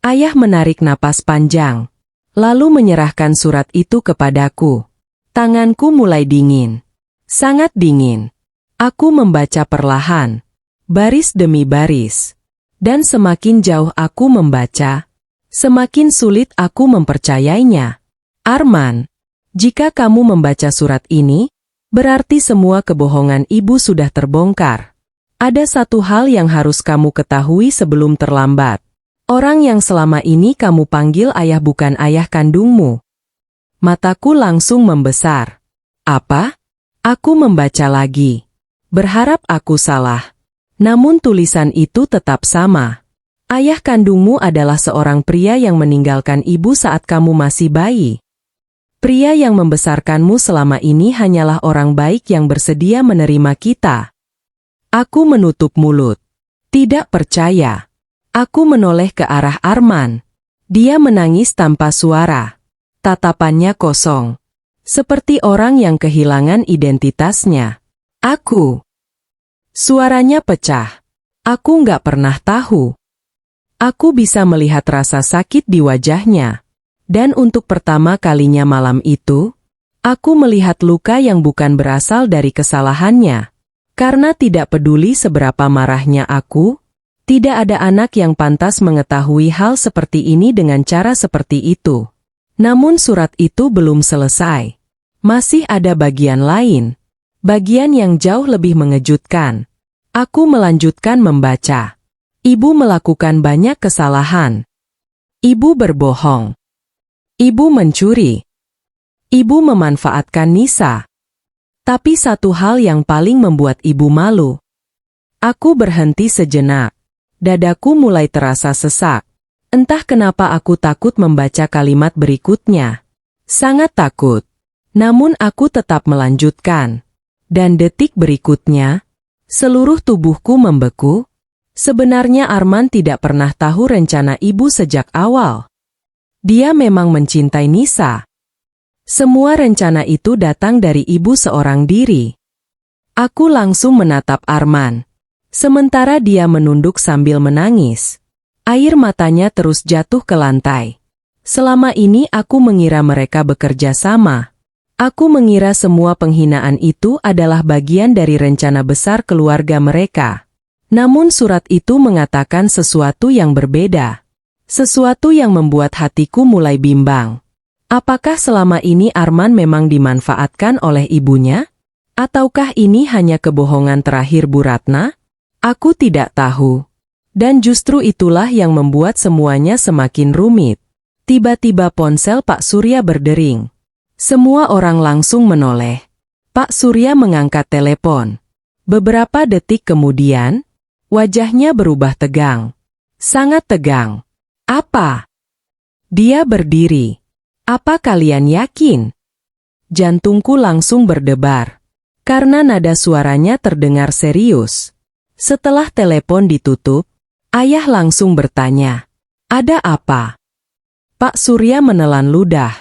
Ayah menarik napas panjang, lalu menyerahkan surat itu kepadaku. Tanganku mulai dingin. Sangat dingin. Aku membaca perlahan, baris demi baris. Dan semakin jauh aku membaca, semakin sulit aku mempercayainya. Arman, jika kamu membaca surat ini, berarti semua kebohongan ibu sudah terbongkar. Ada satu hal yang harus kamu ketahui sebelum terlambat. Orang yang selama ini kamu panggil ayah bukan ayah kandungmu. Mataku langsung membesar. Apa? Aku membaca lagi. Berharap aku salah. Namun tulisan itu tetap sama. Ayah kandungmu adalah seorang pria yang meninggalkan ibu saat kamu masih bayi. Pria yang membesarkanmu selama ini hanyalah orang baik yang bersedia menerima kita. Aku menutup mulut. Tidak percaya. Aku menoleh ke arah Arman. Dia menangis tanpa suara. Tatapannya kosong. Seperti orang yang kehilangan identitasnya. Aku. Suaranya pecah. Aku nggak pernah tahu. Aku bisa melihat rasa sakit di wajahnya. Dan untuk pertama kalinya malam itu, aku melihat luka yang bukan berasal dari kesalahannya. Karena tidak peduli seberapa marahnya aku, tidak ada anak yang pantas mengetahui hal seperti ini dengan cara seperti itu. Namun surat itu belum selesai. Masih ada bagian lain. Bagian yang jauh lebih mengejutkan. Aku melanjutkan membaca. Ibu melakukan banyak kesalahan. Ibu berbohong. Ibu mencuri. Ibu memanfaatkan Nisa. Tapi satu hal yang paling membuat ibu malu. Aku berhenti sejenak. Dadaku mulai terasa sesak. Entah kenapa aku takut membaca kalimat berikutnya. Sangat takut. Namun aku tetap melanjutkan. Dan detik berikutnya, seluruh tubuhku membeku. Sebenarnya Arman tidak pernah tahu rencana ibu sejak awal. Dia memang mencintai Nisa. Semua rencana itu datang dari ibu seorang diri. Aku langsung menatap Arman. Sementara dia menunduk sambil menangis. Air matanya terus jatuh ke lantai. Selama ini aku mengira mereka bekerja sama. Aku mengira semua penghinaan itu adalah bagian dari rencana besar keluarga mereka. Namun surat itu mengatakan sesuatu yang berbeda. Sesuatu yang membuat hatiku mulai bimbang. Apakah selama ini Arman memang dimanfaatkan oleh ibunya? Ataukah ini hanya kebohongan terakhir Bu Ratna? Aku tidak tahu. Dan justru itulah yang membuat semuanya semakin rumit. Tiba-tiba ponsel Pak Surya berdering. Semua orang langsung menoleh. Pak Surya mengangkat telepon. Beberapa detik kemudian, wajahnya berubah tegang. Sangat tegang. Apa? Dia berdiri. Apa kalian yakin? Jantungku langsung berdebar. Karena nada suaranya terdengar serius. Setelah telepon ditutup, ayah langsung bertanya. Ada apa? Pak Surya menelan ludah.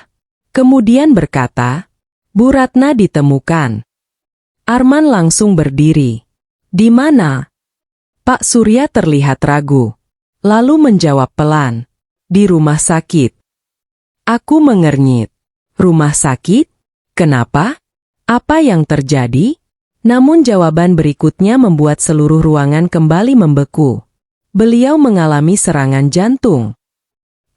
Kemudian berkata, Bu Ratna ditemukan. Arman langsung berdiri. Di mana? Pak Surya terlihat ragu. Lalu menjawab pelan. Di rumah sakit. Aku mengernyit. Rumah sakit? Kenapa? Apa yang terjadi? Namun jawaban berikutnya membuat seluruh ruangan kembali membeku. Beliau mengalami serangan jantung.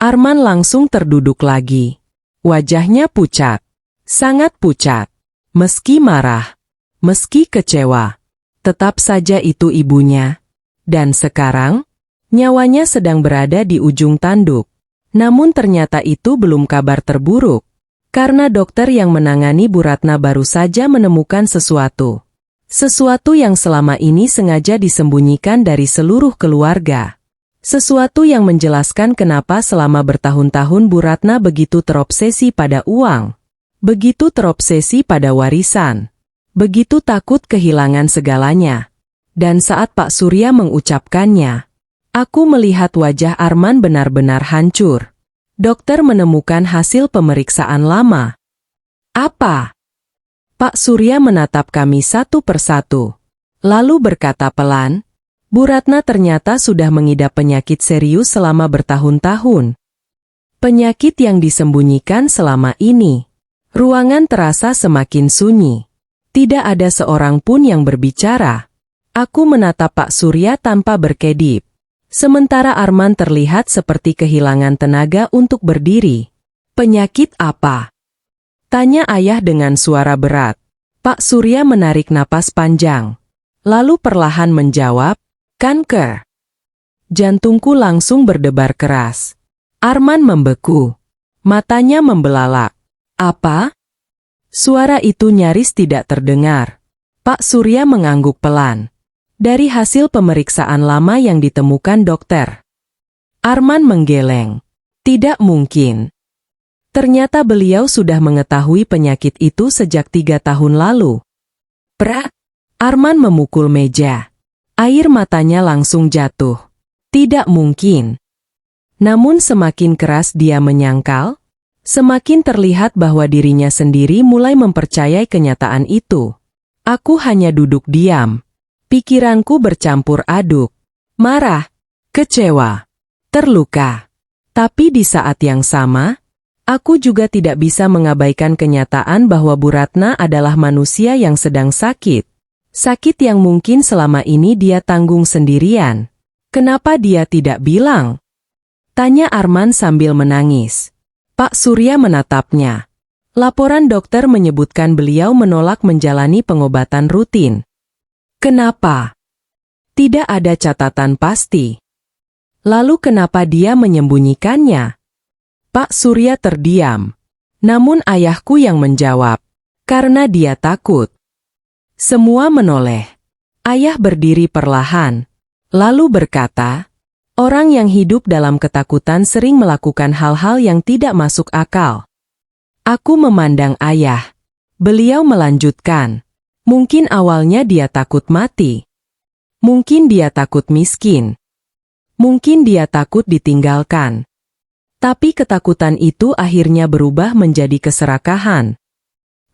Arman langsung terduduk lagi. Wajahnya pucat. Sangat pucat. Meski marah. Meski kecewa. Tetap saja itu ibunya. Dan sekarang, nyawanya sedang berada di ujung tanduk. Namun ternyata itu belum kabar terburuk. Karena dokter yang menangani Bu Ratna baru saja menemukan sesuatu. Sesuatu yang selama ini sengaja disembunyikan dari seluruh keluarga. Sesuatu yang menjelaskan kenapa selama bertahun-tahun Bu Ratna begitu terobsesi pada uang. Begitu terobsesi pada warisan. Begitu takut kehilangan segalanya. Dan saat Pak Surya mengucapkannya, aku melihat wajah Arman benar-benar hancur. Dokter menemukan hasil pemeriksaan lama. Apa? Pak Surya menatap kami satu persatu. Lalu berkata pelan, Bu Ratna ternyata sudah mengidap penyakit serius selama bertahun-tahun. Penyakit yang disembunyikan selama ini. Ruangan terasa semakin sunyi. Tidak ada seorang pun yang berbicara. Aku menatap Pak Surya tanpa berkedip. Sementara Arman terlihat seperti kehilangan tenaga untuk berdiri. Penyakit apa? Tanya ayah dengan suara berat. Pak Surya menarik napas panjang. Lalu perlahan menjawab, kanker. Jantungku langsung berdebar keras. Arman membeku. Matanya membelalak. Apa? Suara itu nyaris tidak terdengar. Pak Surya mengangguk pelan. Dari hasil pemeriksaan lama yang ditemukan dokter. Arman menggeleng. Tidak mungkin. Ternyata beliau sudah mengetahui penyakit itu sejak 3 tahun lalu. Prak! Arman memukul meja. Air matanya langsung jatuh. Tidak mungkin. Namun semakin keras dia menyangkal, semakin terlihat bahwa dirinya sendiri mulai mempercayai kenyataan itu. Aku hanya duduk diam. Pikiranku bercampur aduk. Marah, kecewa, terluka. Tapi di saat yang sama, aku juga tidak bisa mengabaikan kenyataan bahwa Bu Ratna adalah manusia yang sedang sakit. Sakit yang mungkin selama ini dia tanggung sendirian. Kenapa dia tidak bilang? Tanya Arman sambil menangis. Pak Surya menatapnya. Laporan dokter menyebutkan beliau menolak menjalani pengobatan rutin. Kenapa? Tidak ada catatan pasti. Lalu kenapa dia menyembunyikannya? Pak Surya terdiam. Namun ayahku yang menjawab. Karena dia takut. Semua menoleh. Ayah berdiri perlahan. Lalu berkata, orang yang hidup dalam ketakutan sering melakukan hal-hal yang tidak masuk akal. Aku memandang ayah. Beliau melanjutkan. Mungkin awalnya dia takut mati. Mungkin dia takut miskin. Mungkin dia takut ditinggalkan. Tapi ketakutan itu akhirnya berubah menjadi keserakahan.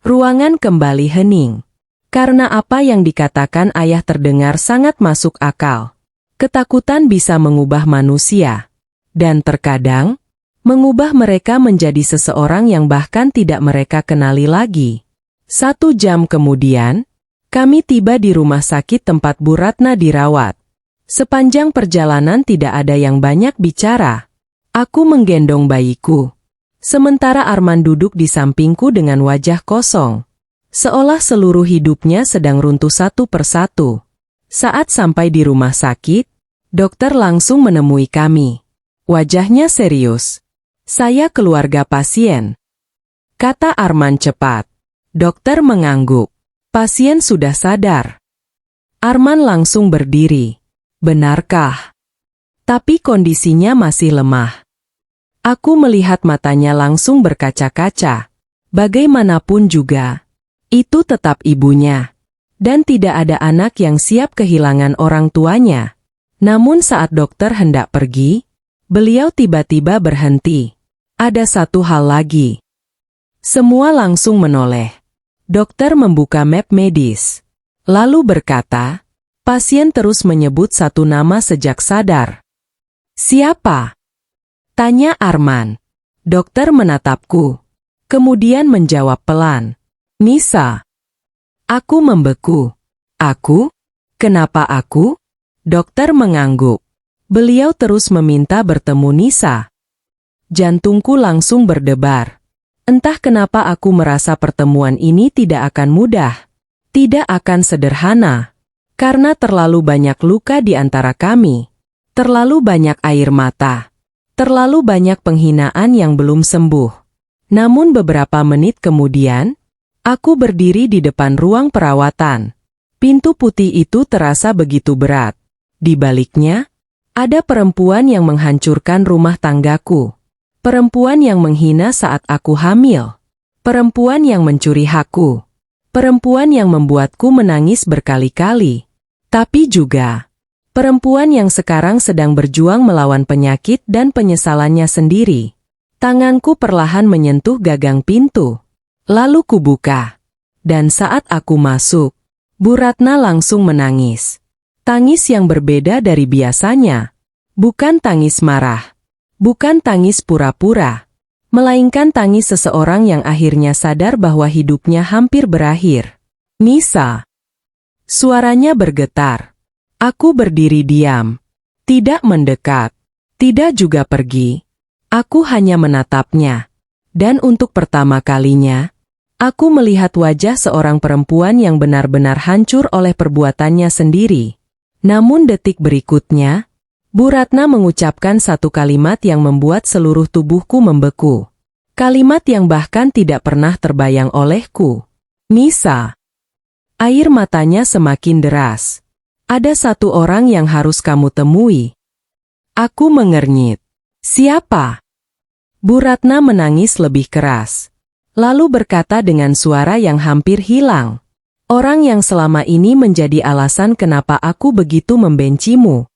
Ruangan kembali hening. Karena apa yang dikatakan ayah terdengar sangat masuk akal. Ketakutan bisa mengubah manusia. Dan terkadang, mengubah mereka menjadi seseorang yang bahkan tidak mereka kenali lagi. 1 jam kemudian, kami tiba di rumah sakit tempat Bu Ratna dirawat. Sepanjang perjalanan tidak ada yang banyak bicara. Aku menggendong bayiku. Sementara Arman duduk di sampingku dengan wajah kosong. Seolah seluruh hidupnya sedang runtuh satu persatu. Saat sampai di rumah sakit, dokter langsung menemui kami. Wajahnya serius. Saya keluarga pasien. Kata Arman cepat. Dokter mengangguk. Pasien sudah sadar. Arman langsung berdiri. Benarkah? Tapi kondisinya masih lemah. Aku melihat matanya langsung berkaca-kaca. Bagaimanapun juga, itu tetap ibunya. Dan tidak ada anak yang siap kehilangan orang tuanya. Namun saat dokter hendak pergi, beliau tiba-tiba berhenti. Ada satu hal lagi. Semua langsung menoleh. Dokter membuka map medis. Lalu berkata, pasien terus menyebut satu nama sejak sadar. Siapa? Tanya Arman. Dokter menatapku. Kemudian menjawab pelan. Nisa. Aku membeku. Aku? Kenapa aku? Dokter mengangguk. Beliau terus meminta bertemu Nisa. Jantungku langsung berdebar. Entah kenapa aku merasa pertemuan ini tidak akan mudah. Tidak akan sederhana. Karena terlalu banyak luka di antara kami. Terlalu banyak air mata. Terlalu banyak penghinaan yang belum sembuh. Namun beberapa menit kemudian, aku berdiri di depan ruang perawatan. Pintu putih itu terasa begitu berat. Di baliknya, ada perempuan yang menghancurkan rumah tanggaku. Perempuan yang menghina saat aku hamil. Perempuan yang mencuri hakku. Perempuan yang membuatku menangis berkali-kali. Tapi juga, perempuan yang sekarang sedang berjuang melawan penyakit dan penyesalannya sendiri. Tanganku perlahan menyentuh gagang pintu. Lalu kubuka. Dan saat aku masuk, Bu Ratna langsung menangis. Tangis yang berbeda dari biasanya. Bukan tangis marah. Bukan tangis pura-pura. Melainkan tangis seseorang yang akhirnya sadar bahwa hidupnya hampir berakhir. Nisa. Suaranya bergetar. Aku berdiri diam. Tidak mendekat. Tidak juga pergi. Aku hanya menatapnya. Dan untuk pertama kalinya, aku melihat wajah seorang perempuan yang benar-benar hancur oleh perbuatannya sendiri. Namun detik berikutnya, Bu Ratna mengucapkan satu kalimat yang membuat seluruh tubuhku membeku. Kalimat yang bahkan tidak pernah terbayang olehku. Nisa. Air matanya semakin deras. Ada satu orang yang harus kamu temui. Aku mengernyit. Siapa? Bu Ratna menangis lebih keras. Lalu berkata dengan suara yang hampir hilang. Orang yang selama ini menjadi alasan kenapa aku begitu membencimu.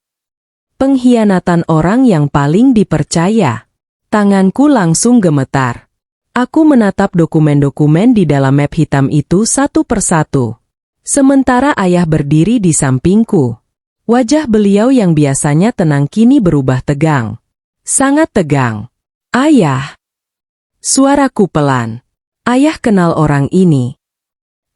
Pengkhianatan orang yang paling dipercaya. Tanganku langsung gemetar. Aku menatap dokumen-dokumen di dalam map hitam itu satu persatu. Sementara ayah berdiri di sampingku. Wajah beliau yang biasanya tenang kini berubah tegang. Sangat tegang. Ayah. Suaraku pelan. Ayah kenal orang ini.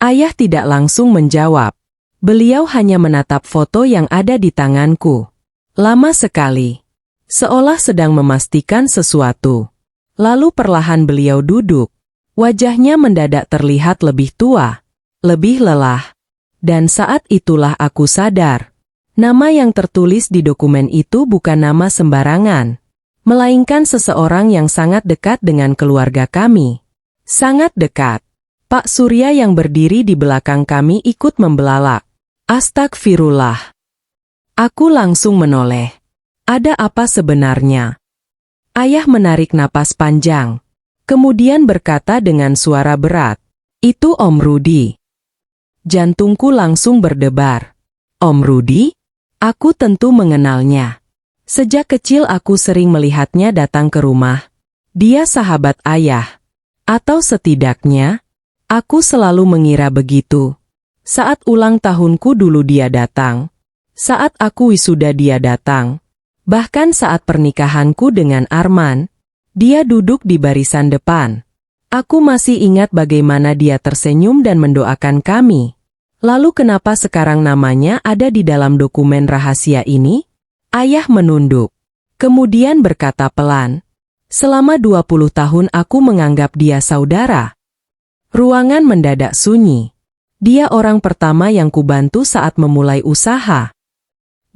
Ayah tidak langsung menjawab. Beliau hanya menatap foto yang ada di tanganku. Lama sekali. Seolah sedang memastikan sesuatu. Lalu perlahan beliau duduk. Wajahnya mendadak terlihat lebih tua. Lebih lelah. Dan saat itulah aku sadar. Nama yang tertulis di dokumen itu bukan nama sembarangan. Melainkan seseorang yang sangat dekat dengan keluarga kami. Sangat dekat. Pak Surya yang berdiri di belakang kami ikut membelalak. Astagfirullah. Aku langsung menoleh. Ada apa sebenarnya? Ayah menarik napas panjang. Kemudian berkata dengan suara berat. Itu Om Rudi. Jantungku langsung berdebar. Om Rudi? Aku tentu mengenalnya. Sejak kecil aku sering melihatnya datang ke rumah. Dia sahabat ayah. Atau setidaknya, aku selalu mengira begitu. Saat ulang tahunku dulu dia datang. Saat aku wisuda dia datang. Bahkan saat pernikahanku dengan Arman, dia duduk di barisan depan. Aku masih ingat bagaimana dia tersenyum dan mendoakan kami. Lalu kenapa sekarang namanya ada di dalam dokumen rahasia ini? Ayah menunduk. Kemudian berkata pelan. Selama 20 tahun aku menganggap dia saudara. Ruangan mendadak sunyi. Dia orang pertama yang kubantu saat memulai usaha.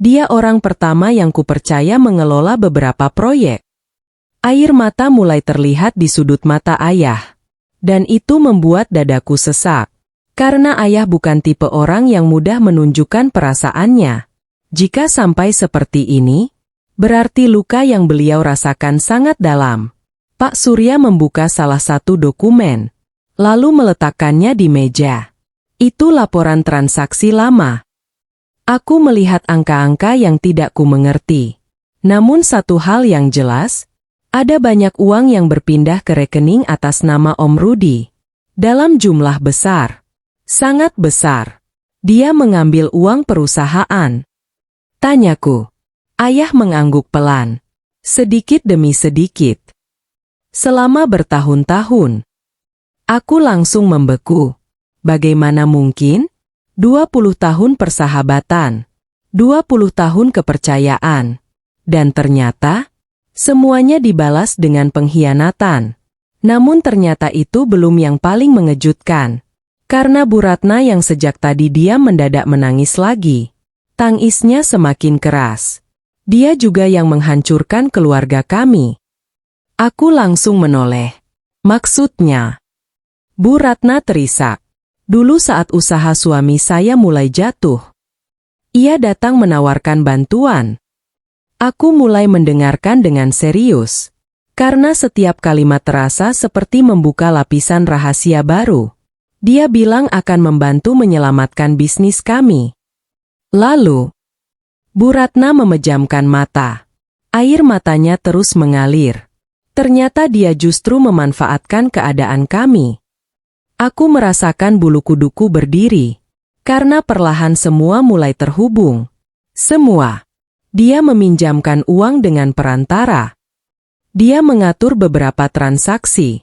Dia orang pertama yang kupercaya mengelola beberapa proyek. Air mata mulai terlihat di sudut mata ayah. Dan itu membuat dadaku sesak. Karena ayah bukan tipe orang yang mudah menunjukkan perasaannya. Jika sampai seperti ini, berarti luka yang beliau rasakan sangat dalam. Pak Surya membuka salah satu dokumen, lalu meletakkannya di meja. Itu laporan transaksi lama. Aku melihat angka-angka yang tidak ku mengerti. Namun satu hal yang jelas, ada banyak uang yang berpindah ke rekening atas nama Om Rudi. Dalam jumlah besar. Sangat besar. Dia mengambil uang perusahaan. Tanyaku. Ayah mengangguk pelan. Sedikit demi sedikit. Selama bertahun-tahun. Aku langsung membeku. Bagaimana mungkin? 20 tahun persahabatan. 20 tahun kepercayaan. Dan ternyata, semuanya dibalas dengan pengkhianatan. Namun ternyata itu belum yang paling mengejutkan. Karena Bu Ratna yang sejak tadi diam mendadak menangis lagi. Tangisnya semakin keras. Dia juga yang menghancurkan keluarga kami. Aku langsung menoleh. Maksudnya? Bu Ratna terisak. Dulu saat usaha suami saya mulai jatuh. Ia datang menawarkan bantuan. Aku mulai mendengarkan dengan serius. Karena setiap kalimat terasa seperti membuka lapisan rahasia baru. Dia bilang akan membantu menyelamatkan bisnis kami. Lalu, Bu Ratna memejamkan mata. Air matanya terus mengalir. Ternyata dia justru memanfaatkan keadaan kami. Aku merasakan bulu kuduku berdiri. Karena perlahan semua mulai terhubung. Semua. Dia meminjamkan uang dengan perantara. Dia mengatur beberapa transaksi.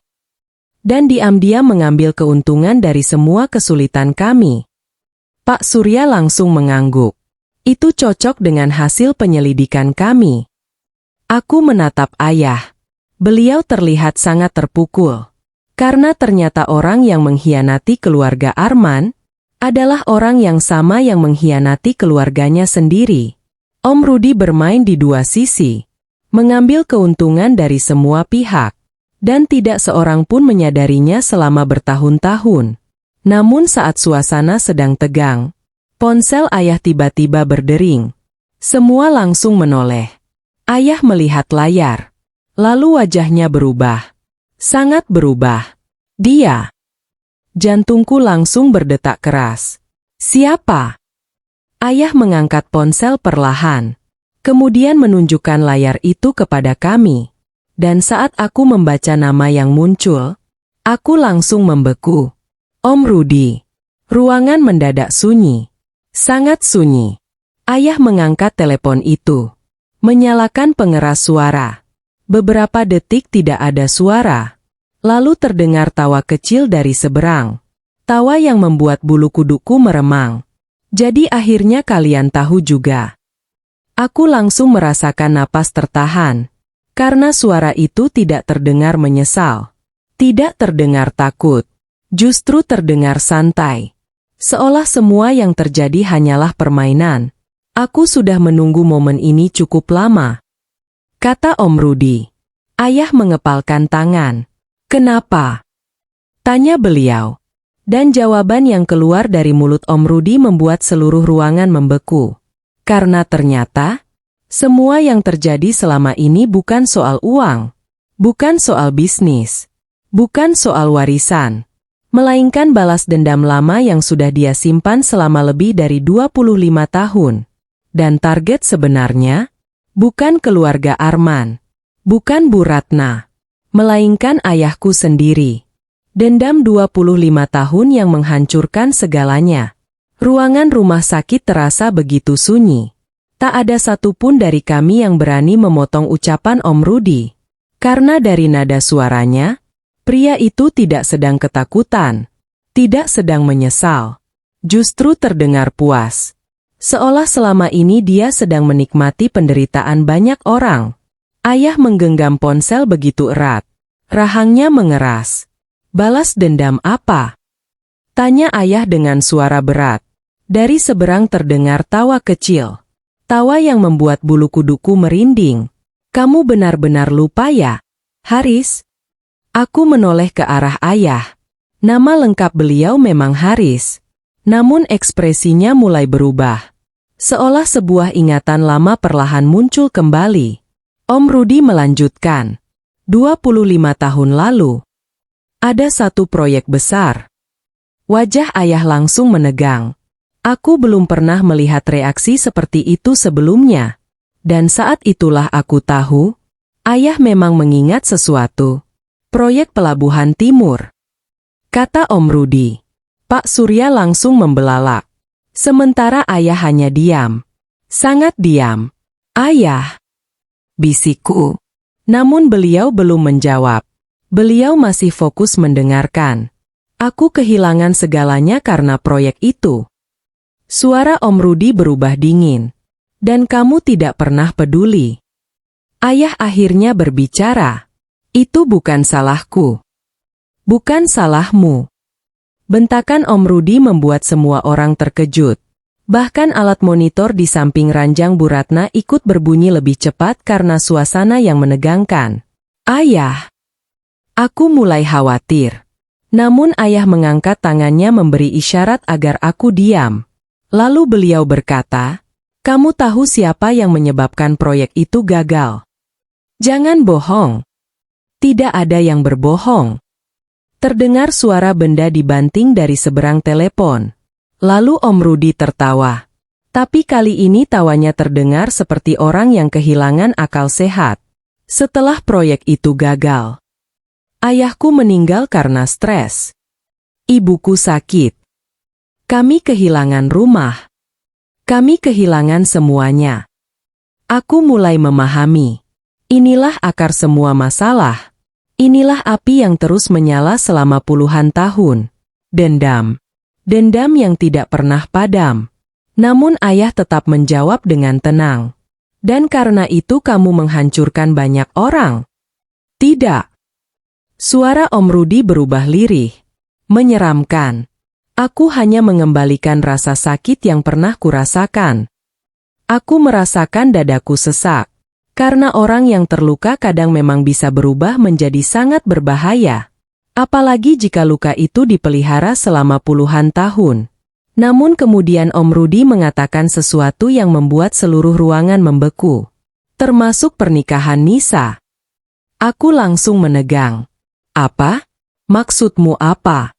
Dan diam-diam mengambil keuntungan dari semua kesulitan kami. Pak Surya langsung mengangguk. Itu cocok dengan hasil penyelidikan kami. Aku menatap ayah. Beliau terlihat sangat terpukul. Karena ternyata orang yang mengkhianati keluarga Arman adalah orang yang sama yang mengkhianati keluarganya sendiri. Om Rudi bermain di dua sisi. Mengambil keuntungan dari semua pihak. Dan tidak seorang pun menyadarinya selama bertahun-tahun. Namun saat suasana sedang tegang, ponsel ayah tiba-tiba berdering. Semua langsung menoleh. Ayah melihat layar. Lalu wajahnya berubah. Sangat berubah. Dia. Jantungku langsung berdetak keras. Siapa? Ayah mengangkat ponsel perlahan. Kemudian menunjukkan layar itu kepada kami. Dan saat aku membaca nama yang muncul, aku langsung membeku. Om Rudi. Ruangan mendadak sunyi. Sangat sunyi. Ayah mengangkat telepon itu. Menyalakan pengeras suara. Beberapa detik tidak ada suara. Lalu terdengar tawa kecil dari seberang. Tawa yang membuat bulu kuduku meremang. Jadi akhirnya kalian tahu juga. Aku langsung merasakan napas tertahan. Karena suara itu tidak terdengar menyesal. Tidak terdengar takut. Justru terdengar santai. Seolah semua yang terjadi hanyalah permainan. Aku sudah menunggu momen ini cukup lama. Kata Om Rudi. Ayah mengepalkan tangan. Kenapa? Tanya beliau. Dan jawaban yang keluar dari mulut Om Rudi membuat seluruh ruangan membeku. Karena ternyata semua yang terjadi selama ini bukan soal uang, bukan soal bisnis, bukan soal warisan, melainkan balas dendam lama yang sudah dia simpan selama lebih dari 25 tahun. Dan target sebenarnya bukan keluarga Arman, bukan Bu Ratna, melainkan ayahku sendiri. Dendam 25 tahun yang menghancurkan segalanya. Ruangan rumah sakit terasa begitu sunyi. Tak ada satupun dari kami yang berani memotong ucapan Om Rudi. Karena dari nada suaranya, pria itu tidak sedang ketakutan, tidak sedang menyesal. Justru terdengar puas. Seolah selama ini dia sedang menikmati penderitaan banyak orang. Ayah menggenggam ponsel begitu erat. Rahangnya mengeras. Balas dendam apa? Tanya ayah dengan suara berat. Dari seberang terdengar tawa kecil. Tawa yang membuat bulu kuduku merinding. Kamu benar-benar lupa ya, Haris? Aku menoleh ke arah ayah. Nama lengkap beliau memang Haris. Namun ekspresinya mulai berubah. Seolah sebuah ingatan lama perlahan muncul kembali. Om Rudi melanjutkan. 25 tahun lalu. Ada satu proyek besar. Wajah ayah langsung menegang. Aku belum pernah melihat reaksi seperti itu sebelumnya. Dan saat itulah aku tahu, ayah memang mengingat sesuatu. Proyek Pelabuhan Timur. Kata Om Rudi. Pak Surya langsung membelalak. Sementara ayah hanya diam. Sangat diam. Ayah. Bisikku. Namun beliau belum menjawab. Beliau masih fokus mendengarkan. Aku kehilangan segalanya karena proyek itu. Suara Om Rudi berubah dingin. Dan kamu tidak pernah peduli. Ayah akhirnya berbicara. Itu bukan salahku. Bukan salahmu. Bentakan Om Rudi membuat semua orang terkejut. Bahkan alat monitor di samping ranjang Bu Ratna ikut berbunyi lebih cepat karena suasana yang menegangkan. Ayah. Aku mulai khawatir. Namun ayah mengangkat tangannya memberi isyarat agar aku diam. Lalu beliau berkata, kamu tahu siapa yang menyebabkan proyek itu gagal? Jangan bohong. Tidak ada yang berbohong. Terdengar suara benda dibanting dari seberang telepon. Lalu Om Rudi tertawa. Tapi kali ini tawanya terdengar seperti orang yang kehilangan akal sehat. Setelah proyek itu gagal, ayahku meninggal karena stres. Ibuku sakit. Kami kehilangan rumah. Kami kehilangan semuanya. Aku mulai memahami. Inilah akar semua masalah. Inilah api yang terus menyala selama puluhan tahun. Dendam. Dendam yang tidak pernah padam. Namun ayah tetap menjawab dengan tenang. Dan karena itu kamu menghancurkan banyak orang? Tidak. Suara Om Rudi berubah lirih. Menyeramkan. Aku hanya mengembalikan rasa sakit yang pernah kurasakan. Aku merasakan dadaku sesak. Karena orang yang terluka kadang memang bisa berubah menjadi sangat berbahaya. Apalagi jika luka itu dipelihara selama puluhan tahun. Namun kemudian Om Rudi mengatakan sesuatu yang membuat seluruh ruangan membeku. Termasuk pernikahan Nisa. Aku langsung menegang. Apa? Maksudmu apa?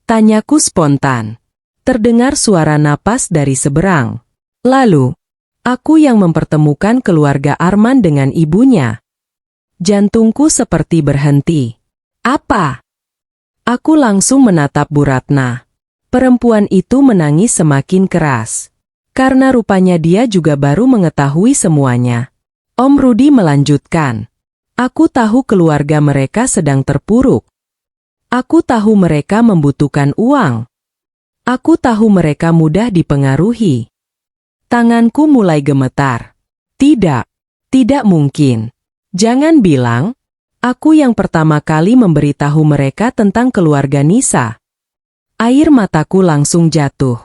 Tanyaku spontan. Terdengar suara napas dari seberang. Lalu, aku yang mempertemukan keluarga Arman dengan ibunya. Jantungku seperti berhenti. Apa? Aku langsung menatap Bu Ratna. Perempuan itu menangis semakin keras. Karena rupanya dia juga baru mengetahui semuanya. Om Rudi melanjutkan. Aku tahu keluarga mereka sedang terpuruk. Aku tahu mereka membutuhkan uang. Aku tahu mereka mudah dipengaruhi. Tanganku mulai gemetar. Tidak. Tidak mungkin. Jangan bilang, aku yang pertama kali memberitahu mereka tentang keluarga Nisa. Air mataku langsung jatuh.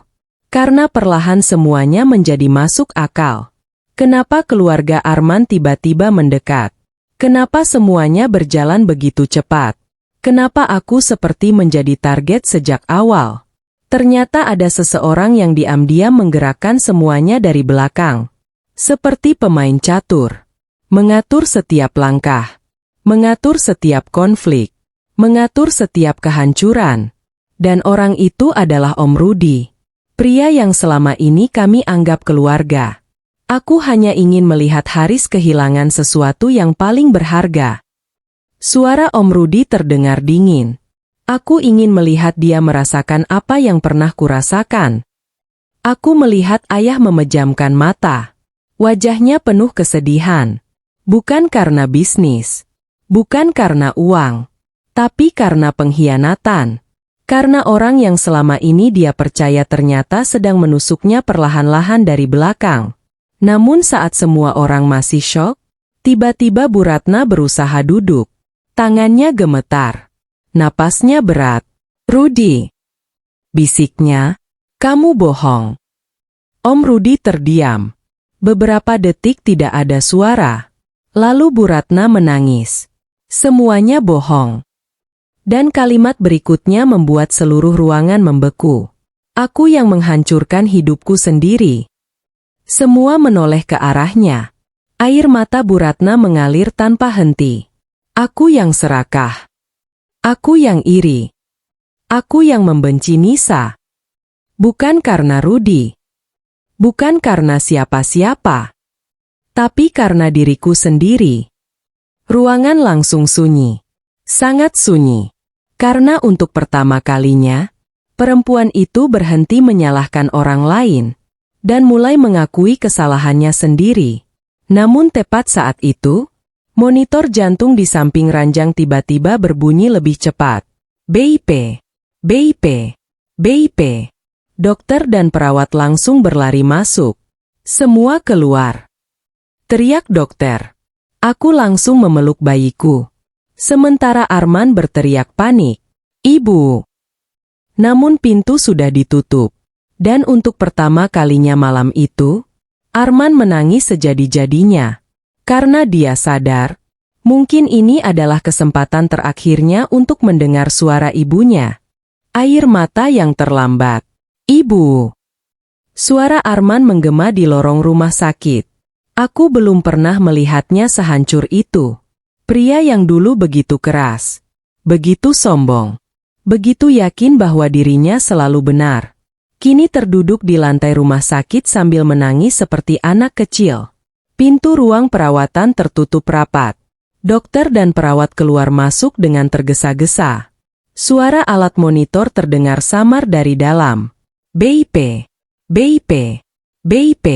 Karena perlahan semuanya menjadi masuk akal. Kenapa keluarga Arman tiba-tiba mendekat? Kenapa semuanya berjalan begitu cepat? Kenapa aku seperti menjadi target sejak awal? Ternyata ada seseorang yang diam-diam menggerakkan semuanya dari belakang. Seperti pemain catur. Mengatur setiap langkah. Mengatur setiap konflik. Mengatur setiap kehancuran. Dan orang itu adalah Om Rudi. Pria yang selama ini kami anggap keluarga. Aku hanya ingin melihat Haris kehilangan sesuatu yang paling berharga. Suara Om Rudi terdengar dingin. Aku ingin melihat dia merasakan apa yang pernah kurasakan. Aku melihat ayah memejamkan mata. Wajahnya penuh kesedihan. Bukan karena bisnis. Bukan karena uang. Tapi karena pengkhianatan. Karena orang yang selama ini dia percaya ternyata sedang menusuknya perlahan-lahan dari belakang. Namun saat semua orang masih syok, tiba-tiba Bu Ratna berusaha duduk. Tangannya gemetar. Napasnya berat. Rudi. Bisiknya, kamu bohong. Om Rudi terdiam. Beberapa detik tidak ada suara. Lalu Bu Ratna menangis. Semuanya bohong. Dan kalimat berikutnya membuat seluruh ruangan membeku. Aku yang menghancurkan hidupku sendiri. Semua menoleh ke arahnya. Air mata Bu Ratna mengalir tanpa henti. Aku yang serakah. Aku yang iri. Aku yang membenci Nisa. Bukan karena Rudi. Bukan karena siapa-siapa. Tapi karena diriku sendiri. Ruangan langsung sunyi. Sangat sunyi. Karena untuk pertama kalinya, perempuan itu berhenti menyalahkan orang lain. Dan mulai mengakui kesalahannya sendiri. Namun tepat saat itu, monitor jantung di samping ranjang tiba-tiba berbunyi lebih cepat. BIP, BIP, BIP. Dokter dan perawat langsung berlari masuk. Semua keluar. Teriak dokter. Aku langsung memeluk bayiku. Sementara Arman berteriak panik. Ibu. Namun pintu sudah ditutup. Dan untuk pertama kalinya malam itu, Arman menangis sejadi-jadinya. Karena dia sadar, mungkin ini adalah kesempatan terakhirnya untuk mendengar suara ibunya. Air mata yang terlambat. Ibu. Suara Arman menggema di lorong rumah sakit. Aku belum pernah melihatnya sehancur itu. Pria yang dulu begitu keras. Begitu sombong. Begitu yakin bahwa dirinya selalu benar. Kini terduduk di lantai rumah sakit sambil menangis seperti anak kecil. Pintu ruang perawatan tertutup rapat. Dokter dan perawat keluar masuk dengan tergesa-gesa. Suara alat monitor terdengar samar dari dalam. BIP, BIP, BIP.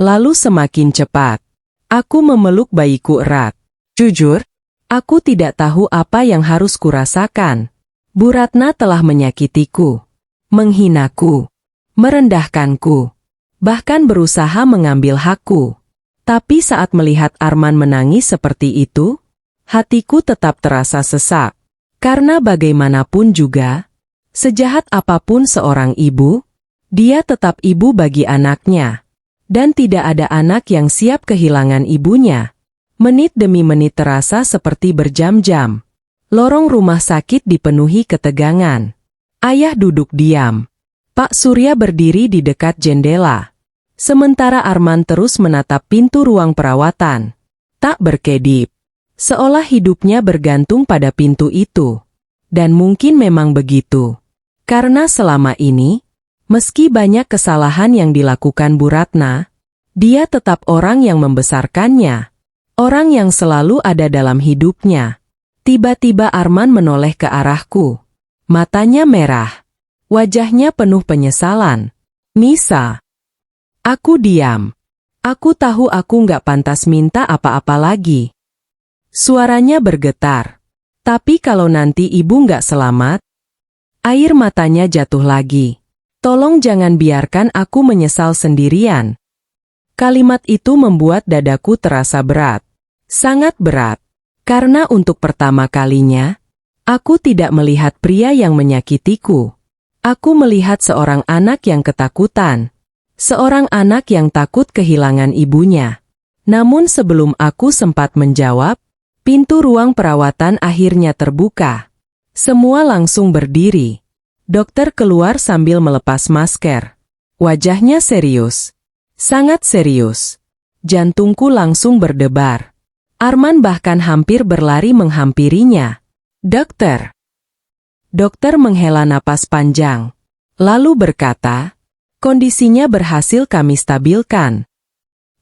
Lalu semakin cepat. Aku memeluk bayiku erat. Jujur, aku tidak tahu apa yang harus kurasakan. Bu Ratna telah menyakitiku, menghinaku, merendahkanku, bahkan berusaha mengambil hakku. Tapi saat melihat Arman menangis seperti itu, hatiku tetap terasa sesak. Karena bagaimanapun juga, sejahat apapun seorang ibu, dia tetap ibu bagi anaknya. Dan tidak ada anak yang siap kehilangan ibunya. Menit demi menit terasa seperti berjam-jam. Lorong rumah sakit dipenuhi ketegangan. Ayah duduk diam. Pak Surya berdiri di dekat jendela. Sementara Arman terus menatap pintu ruang perawatan. Tak berkedip. Seolah hidupnya bergantung pada pintu itu. Dan mungkin memang begitu. Karena selama ini, meski banyak kesalahan yang dilakukan Bu Ratna, dia tetap orang yang membesarkannya. Orang yang selalu ada dalam hidupnya. Tiba-tiba Arman menoleh ke arahku. Matanya merah. Wajahnya penuh penyesalan. Nisa. Aku diam. Aku tahu aku nggak pantas minta apa-apa lagi. Suaranya bergetar. Tapi kalau nanti ibu nggak selamat, air matanya jatuh lagi. Tolong jangan biarkan aku menyesal sendirian. Kalimat itu membuat dadaku terasa berat. Sangat berat. Karena untuk pertama kalinya, aku tidak melihat pria yang menyakitiku. Aku melihat seorang anak yang ketakutan. Seorang anak yang takut kehilangan ibunya. Namun sebelum aku sempat menjawab, pintu ruang perawatan akhirnya terbuka. Semua langsung berdiri. Dokter keluar sambil melepas masker. Wajahnya serius. Sangat serius. Jantungku langsung berdebar. Arman bahkan hampir berlari menghampirinya. Dokter. Dokter menghela napas panjang. Lalu berkata, kondisinya berhasil kami stabilkan.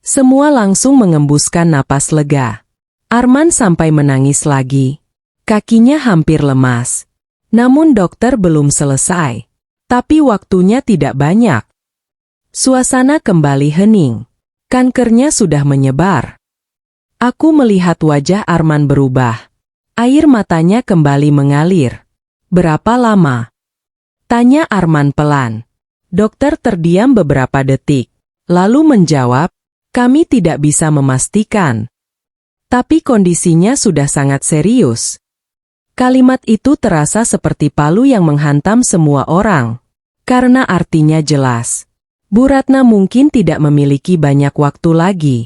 Semua langsung mengembuskan napas lega. Arman sampai menangis lagi. Kakinya hampir lemas. Namun dokter belum selesai. Tapi waktunya tidak banyak. Suasana kembali hening. Kankernya sudah menyebar. Aku melihat wajah Arman berubah. Air matanya kembali mengalir. Berapa lama? Tanya Arman pelan. Dokter terdiam beberapa detik. Lalu menjawab, kami tidak bisa memastikan. Tapi kondisinya sudah sangat serius. Kalimat itu terasa seperti palu yang menghantam semua orang. Karena artinya jelas. Bu Ratna mungkin tidak memiliki banyak waktu lagi.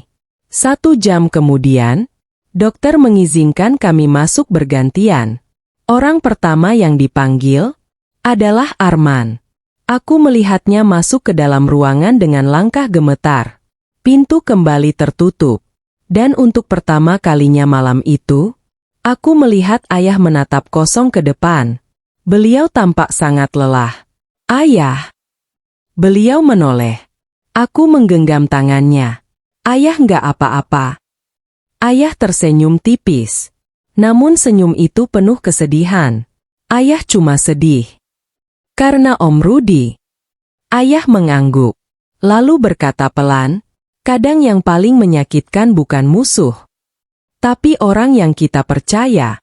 1 jam kemudian, dokter mengizinkan kami masuk bergantian. Orang pertama yang dipanggil adalah Arman. Aku melihatnya masuk ke dalam ruangan dengan langkah gemetar. Pintu kembali tertutup. Dan untuk pertama kalinya malam itu, aku melihat ayah menatap kosong ke depan. Beliau tampak sangat lelah. Ayah. Beliau menoleh. Aku menggenggam tangannya. Ayah nggak apa-apa. Ayah tersenyum tipis. Namun senyum itu penuh kesedihan. Ayah cuma sedih. Karena Om Rudi. Ayah mengangguk. Lalu berkata pelan, kadang yang paling menyakitkan bukan musuh, tapi orang yang kita percaya.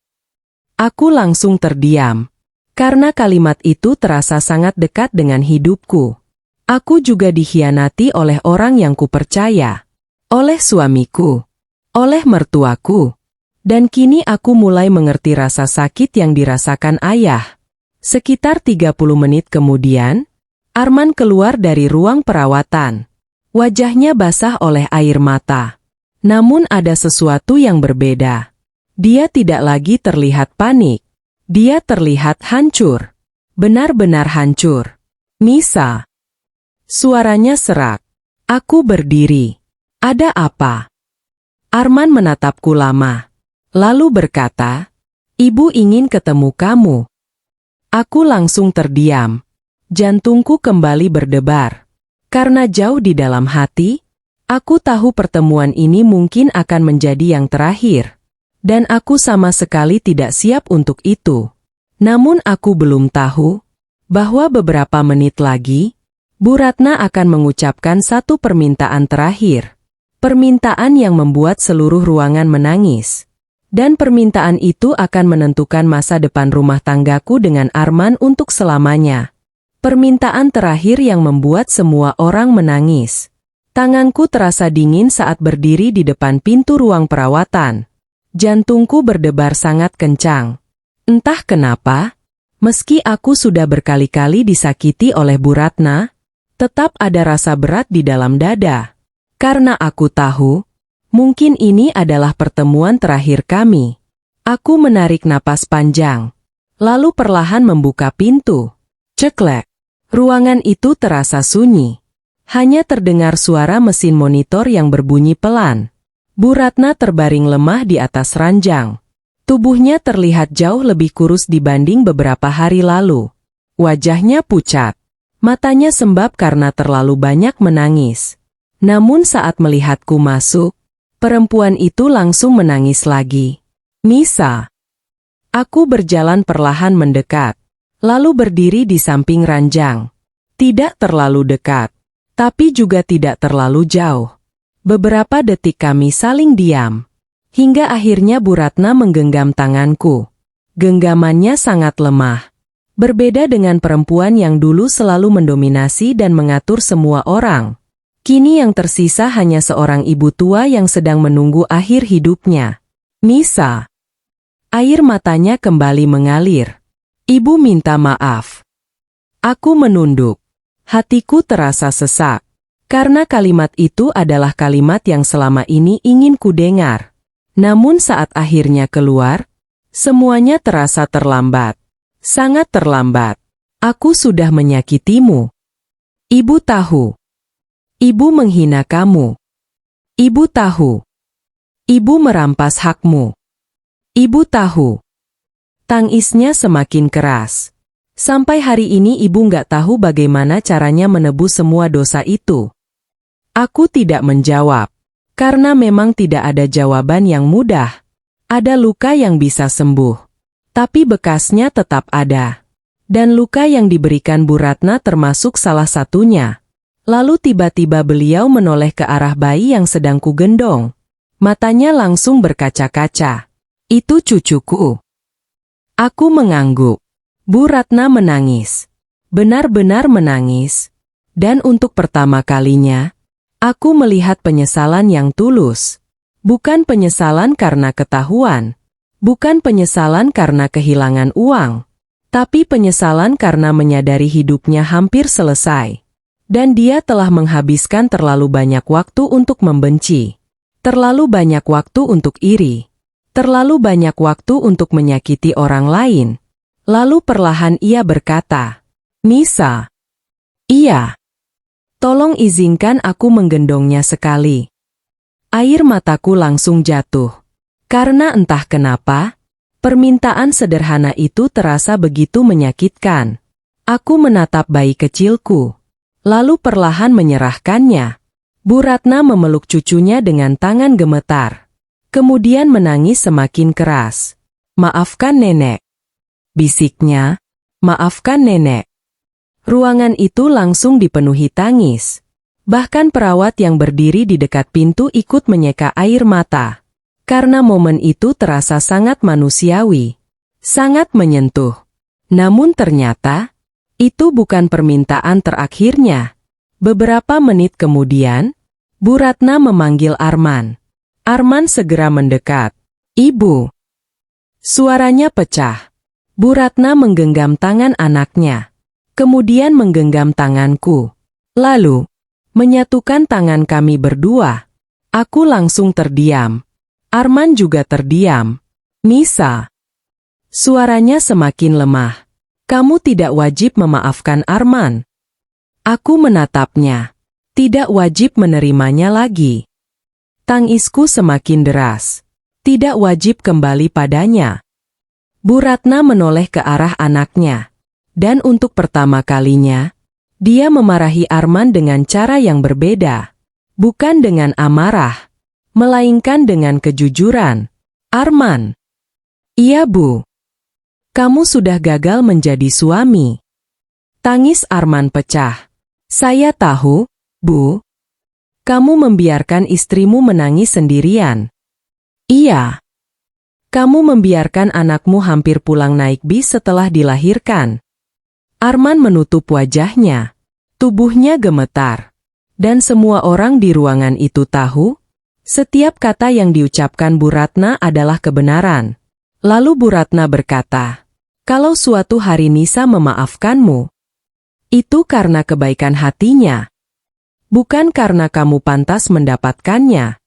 Aku langsung terdiam. Karena kalimat itu terasa sangat dekat dengan hidupku. Aku juga dikhianati oleh orang yang kupercaya. Oleh suamiku. Oleh mertuaku. Dan kini aku mulai mengerti rasa sakit yang dirasakan ayah. Sekitar 30 menit kemudian, Arman keluar dari ruang perawatan. Wajahnya basah oleh air mata. Namun ada sesuatu yang berbeda. Dia tidak lagi terlihat panik. Dia terlihat hancur. Benar-benar hancur. Nisa. Suaranya serak. Aku berdiri. Ada apa? Arman menatapku lama. Lalu berkata, Ibu ingin ketemu kamu. Aku langsung terdiam. Jantungku kembali berdebar. Karena jauh di dalam hati, aku tahu pertemuan ini mungkin akan menjadi yang terakhir. Dan aku sama sekali tidak siap untuk itu. Namun aku belum tahu bahwa beberapa menit lagi, Bu Ratna akan mengucapkan satu permintaan terakhir. Permintaan yang membuat seluruh ruangan menangis. Dan permintaan itu akan menentukan masa depan rumah tanggaku dengan Arman untuk selamanya. Permintaan terakhir yang membuat semua orang menangis. Tanganku terasa dingin saat berdiri di depan pintu ruang perawatan. Jantungku berdebar sangat kencang. Entah kenapa, meski aku sudah berkali-kali disakiti oleh Bu Ratna, tetap ada rasa berat di dalam dada. Karena aku tahu, mungkin ini adalah pertemuan terakhir kami. Aku menarik napas panjang, lalu perlahan membuka pintu. Ceklek. Ruangan itu terasa sunyi. Hanya terdengar suara mesin monitor yang berbunyi pelan. Bu Ratna terbaring lemah di atas ranjang. Tubuhnya terlihat jauh lebih kurus dibanding beberapa hari lalu. Wajahnya pucat. Matanya sembab karena terlalu banyak menangis. Namun saat melihatku masuk, perempuan itu langsung menangis lagi. Nisa. Aku berjalan perlahan mendekat, lalu berdiri di samping ranjang. Tidak terlalu dekat, tapi juga tidak terlalu jauh. Beberapa detik kami saling diam. Hingga akhirnya Bu Ratna menggenggam tanganku. Genggamannya sangat lemah. Berbeda dengan perempuan yang dulu selalu mendominasi dan mengatur semua orang. Kini yang tersisa hanya seorang ibu tua yang sedang menunggu akhir hidupnya. Nisa. Air matanya kembali mengalir. Ibu minta maaf. Aku menunduk. Hatiku terasa sesak. Karena kalimat itu adalah kalimat yang selama ini ingin kudengar. Namun saat akhirnya keluar, semuanya terasa terlambat. Sangat terlambat. Aku sudah menyakitimu. Ibu tahu. Ibu menghina kamu. Ibu tahu. Ibu merampas hakmu. Ibu tahu. Tangisnya semakin keras. Sampai hari ini ibu nggak tahu bagaimana caranya menebus semua dosa itu. Aku tidak menjawab. Karena memang tidak ada jawaban yang mudah. Ada luka yang bisa sembuh. Tapi bekasnya tetap ada. Dan luka yang diberikan Bu Ratna termasuk salah satunya. Lalu tiba-tiba beliau menoleh ke arah bayi yang sedang kugendong. Matanya langsung berkaca-kaca. Itu cucuku. Aku mengangguk. Bu Ratna menangis. Benar-benar menangis. Dan untuk pertama kalinya, aku melihat penyesalan yang tulus. Bukan penyesalan karena ketahuan. Bukan penyesalan karena kehilangan uang. Tapi penyesalan karena menyadari hidupnya hampir selesai. Dan dia telah menghabiskan terlalu banyak waktu untuk membenci. Terlalu banyak waktu untuk iri. Terlalu banyak waktu untuk menyakiti orang lain. Lalu perlahan ia berkata, Nisa. Iya. Tolong izinkan aku menggendongnya sekali. Air mataku langsung jatuh. Karena entah kenapa, permintaan sederhana itu terasa begitu menyakitkan. Aku menatap bayi kecilku. Lalu perlahan menyerahkannya. Bu Ratna memeluk cucunya dengan tangan gemetar. Kemudian menangis semakin keras. Maafkan nenek. Bisiknya, maafkan nenek. Ruangan itu langsung dipenuhi tangis. Bahkan perawat yang berdiri di dekat pintu ikut menyeka air mata. Karena momen itu terasa sangat manusiawi. Sangat menyentuh. Namun ternyata, itu bukan permintaan terakhirnya. Beberapa menit kemudian, Bu Ratna memanggil Arman. Arman segera mendekat. Ibu. Suaranya pecah. Bu Ratna menggenggam tangan anaknya. Kemudian menggenggam tanganku. Lalu, menyatukan tangan kami berdua. Aku langsung terdiam. Arman juga terdiam. Nisa. Suaranya semakin lemah. Kamu tidak wajib memaafkan Arman. Aku menatapnya. Tidak wajib menerimanya lagi. Tangisku semakin deras. Tidak wajib kembali padanya. Bu Ratna menoleh ke arah anaknya. Dan untuk pertama kalinya, dia memarahi Arman dengan cara yang berbeda. Bukan dengan amarah, melainkan dengan kejujuran. Arman. Iya Bu. Kamu sudah gagal menjadi suami. Tangis Arman pecah. Saya tahu, Bu. Kamu membiarkan istrimu menangis sendirian. Iya. Kamu membiarkan anakmu hampir pulang naik bis setelah dilahirkan. Arman menutup wajahnya. Tubuhnya gemetar. Dan semua orang di ruangan itu tahu, setiap kata yang diucapkan Bu Ratna adalah kebenaran. Lalu Bu Ratna berkata, kalau suatu hari Nisa memaafkanmu, itu karena kebaikan hatinya. Bukan karena kamu pantas mendapatkannya.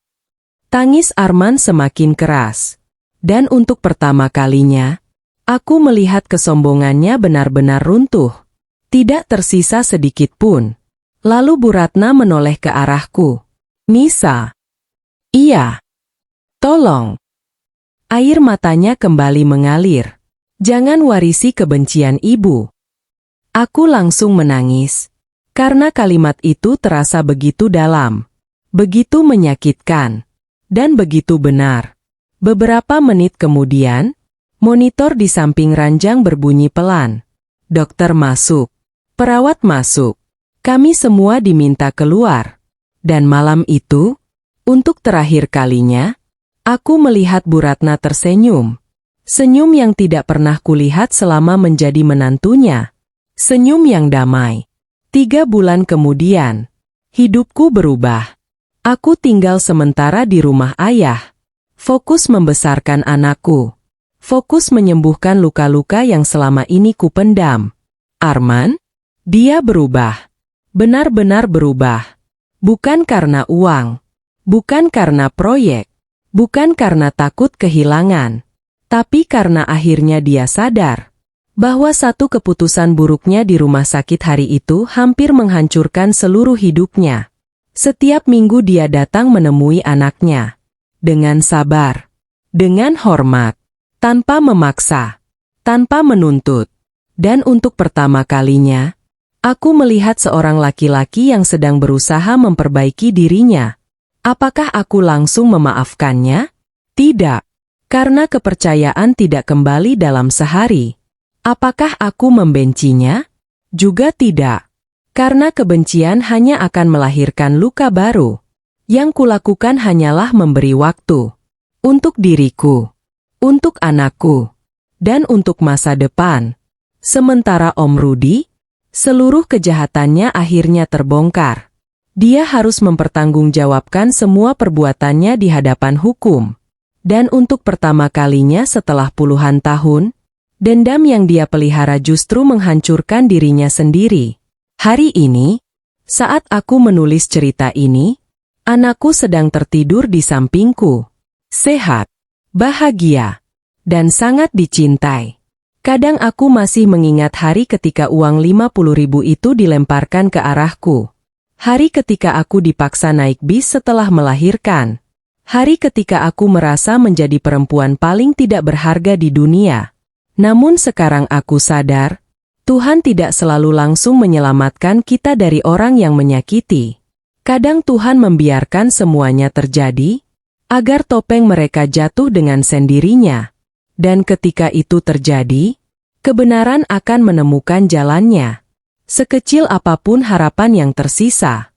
Tangis Arman semakin keras. Dan untuk pertama kalinya, aku melihat kesombongannya benar-benar runtuh. Tidak tersisa sedikit pun. Lalu Bu Ratna menoleh ke arahku. Nisa. Iya. Tolong. Air matanya kembali mengalir. Jangan warisi kebencian ibu. Aku langsung menangis. Karena kalimat itu terasa begitu dalam. Begitu menyakitkan. Dan begitu benar. Beberapa menit kemudian, monitor di samping ranjang berbunyi pelan. Dokter masuk. Perawat masuk. Kami semua diminta keluar. Dan malam itu, untuk terakhir kalinya, aku melihat Bu Ratna tersenyum. Senyum yang tidak pernah kulihat selama menjadi menantunya. Senyum yang damai. 3 bulan kemudian, hidupku berubah. Aku tinggal sementara di rumah ayah. Fokus membesarkan anakku. Fokus menyembuhkan luka-luka yang selama ini kupendam. Arman? Dia berubah. Benar-benar berubah. Bukan karena uang. Bukan karena proyek. Bukan karena takut kehilangan. Tapi karena akhirnya dia sadar bahwa satu keputusan buruknya di rumah sakit hari itu hampir menghancurkan seluruh hidupnya. Setiap minggu dia datang menemui anaknya. Dengan sabar. Dengan hormat. Tanpa memaksa. Tanpa menuntut. Dan untuk pertama kalinya, aku melihat seorang laki-laki yang sedang berusaha memperbaiki dirinya. Apakah aku langsung memaafkannya? Tidak. Karena kepercayaan tidak kembali dalam sehari. Apakah aku membencinya? Juga tidak. Karena kebencian hanya akan melahirkan luka baru. Yang kulakukan hanyalah memberi waktu. Untuk diriku. Untuk anakku. Dan untuk masa depan. Sementara Om Rudi, seluruh kejahatannya akhirnya terbongkar. Dia harus mempertanggungjawabkan semua perbuatannya di hadapan hukum. Dan untuk pertama kalinya setelah puluhan tahun, dendam yang dia pelihara justru menghancurkan dirinya sendiri. Hari ini, saat aku menulis cerita ini, anakku sedang tertidur di sampingku. Sehat, bahagia, dan sangat dicintai. Kadang aku masih mengingat hari ketika uang 50.000 itu dilemparkan ke arahku. Hari ketika aku dipaksa naik bis setelah melahirkan. Hari ketika aku merasa menjadi perempuan paling tidak berharga di dunia. Namun sekarang aku sadar, Tuhan tidak selalu langsung menyelamatkan kita dari orang yang menyakiti. Kadang Tuhan membiarkan semuanya terjadi, agar topeng mereka jatuh dengan sendirinya. Dan ketika itu terjadi, kebenaran akan menemukan jalannya. Sekecil apapun harapan yang tersisa.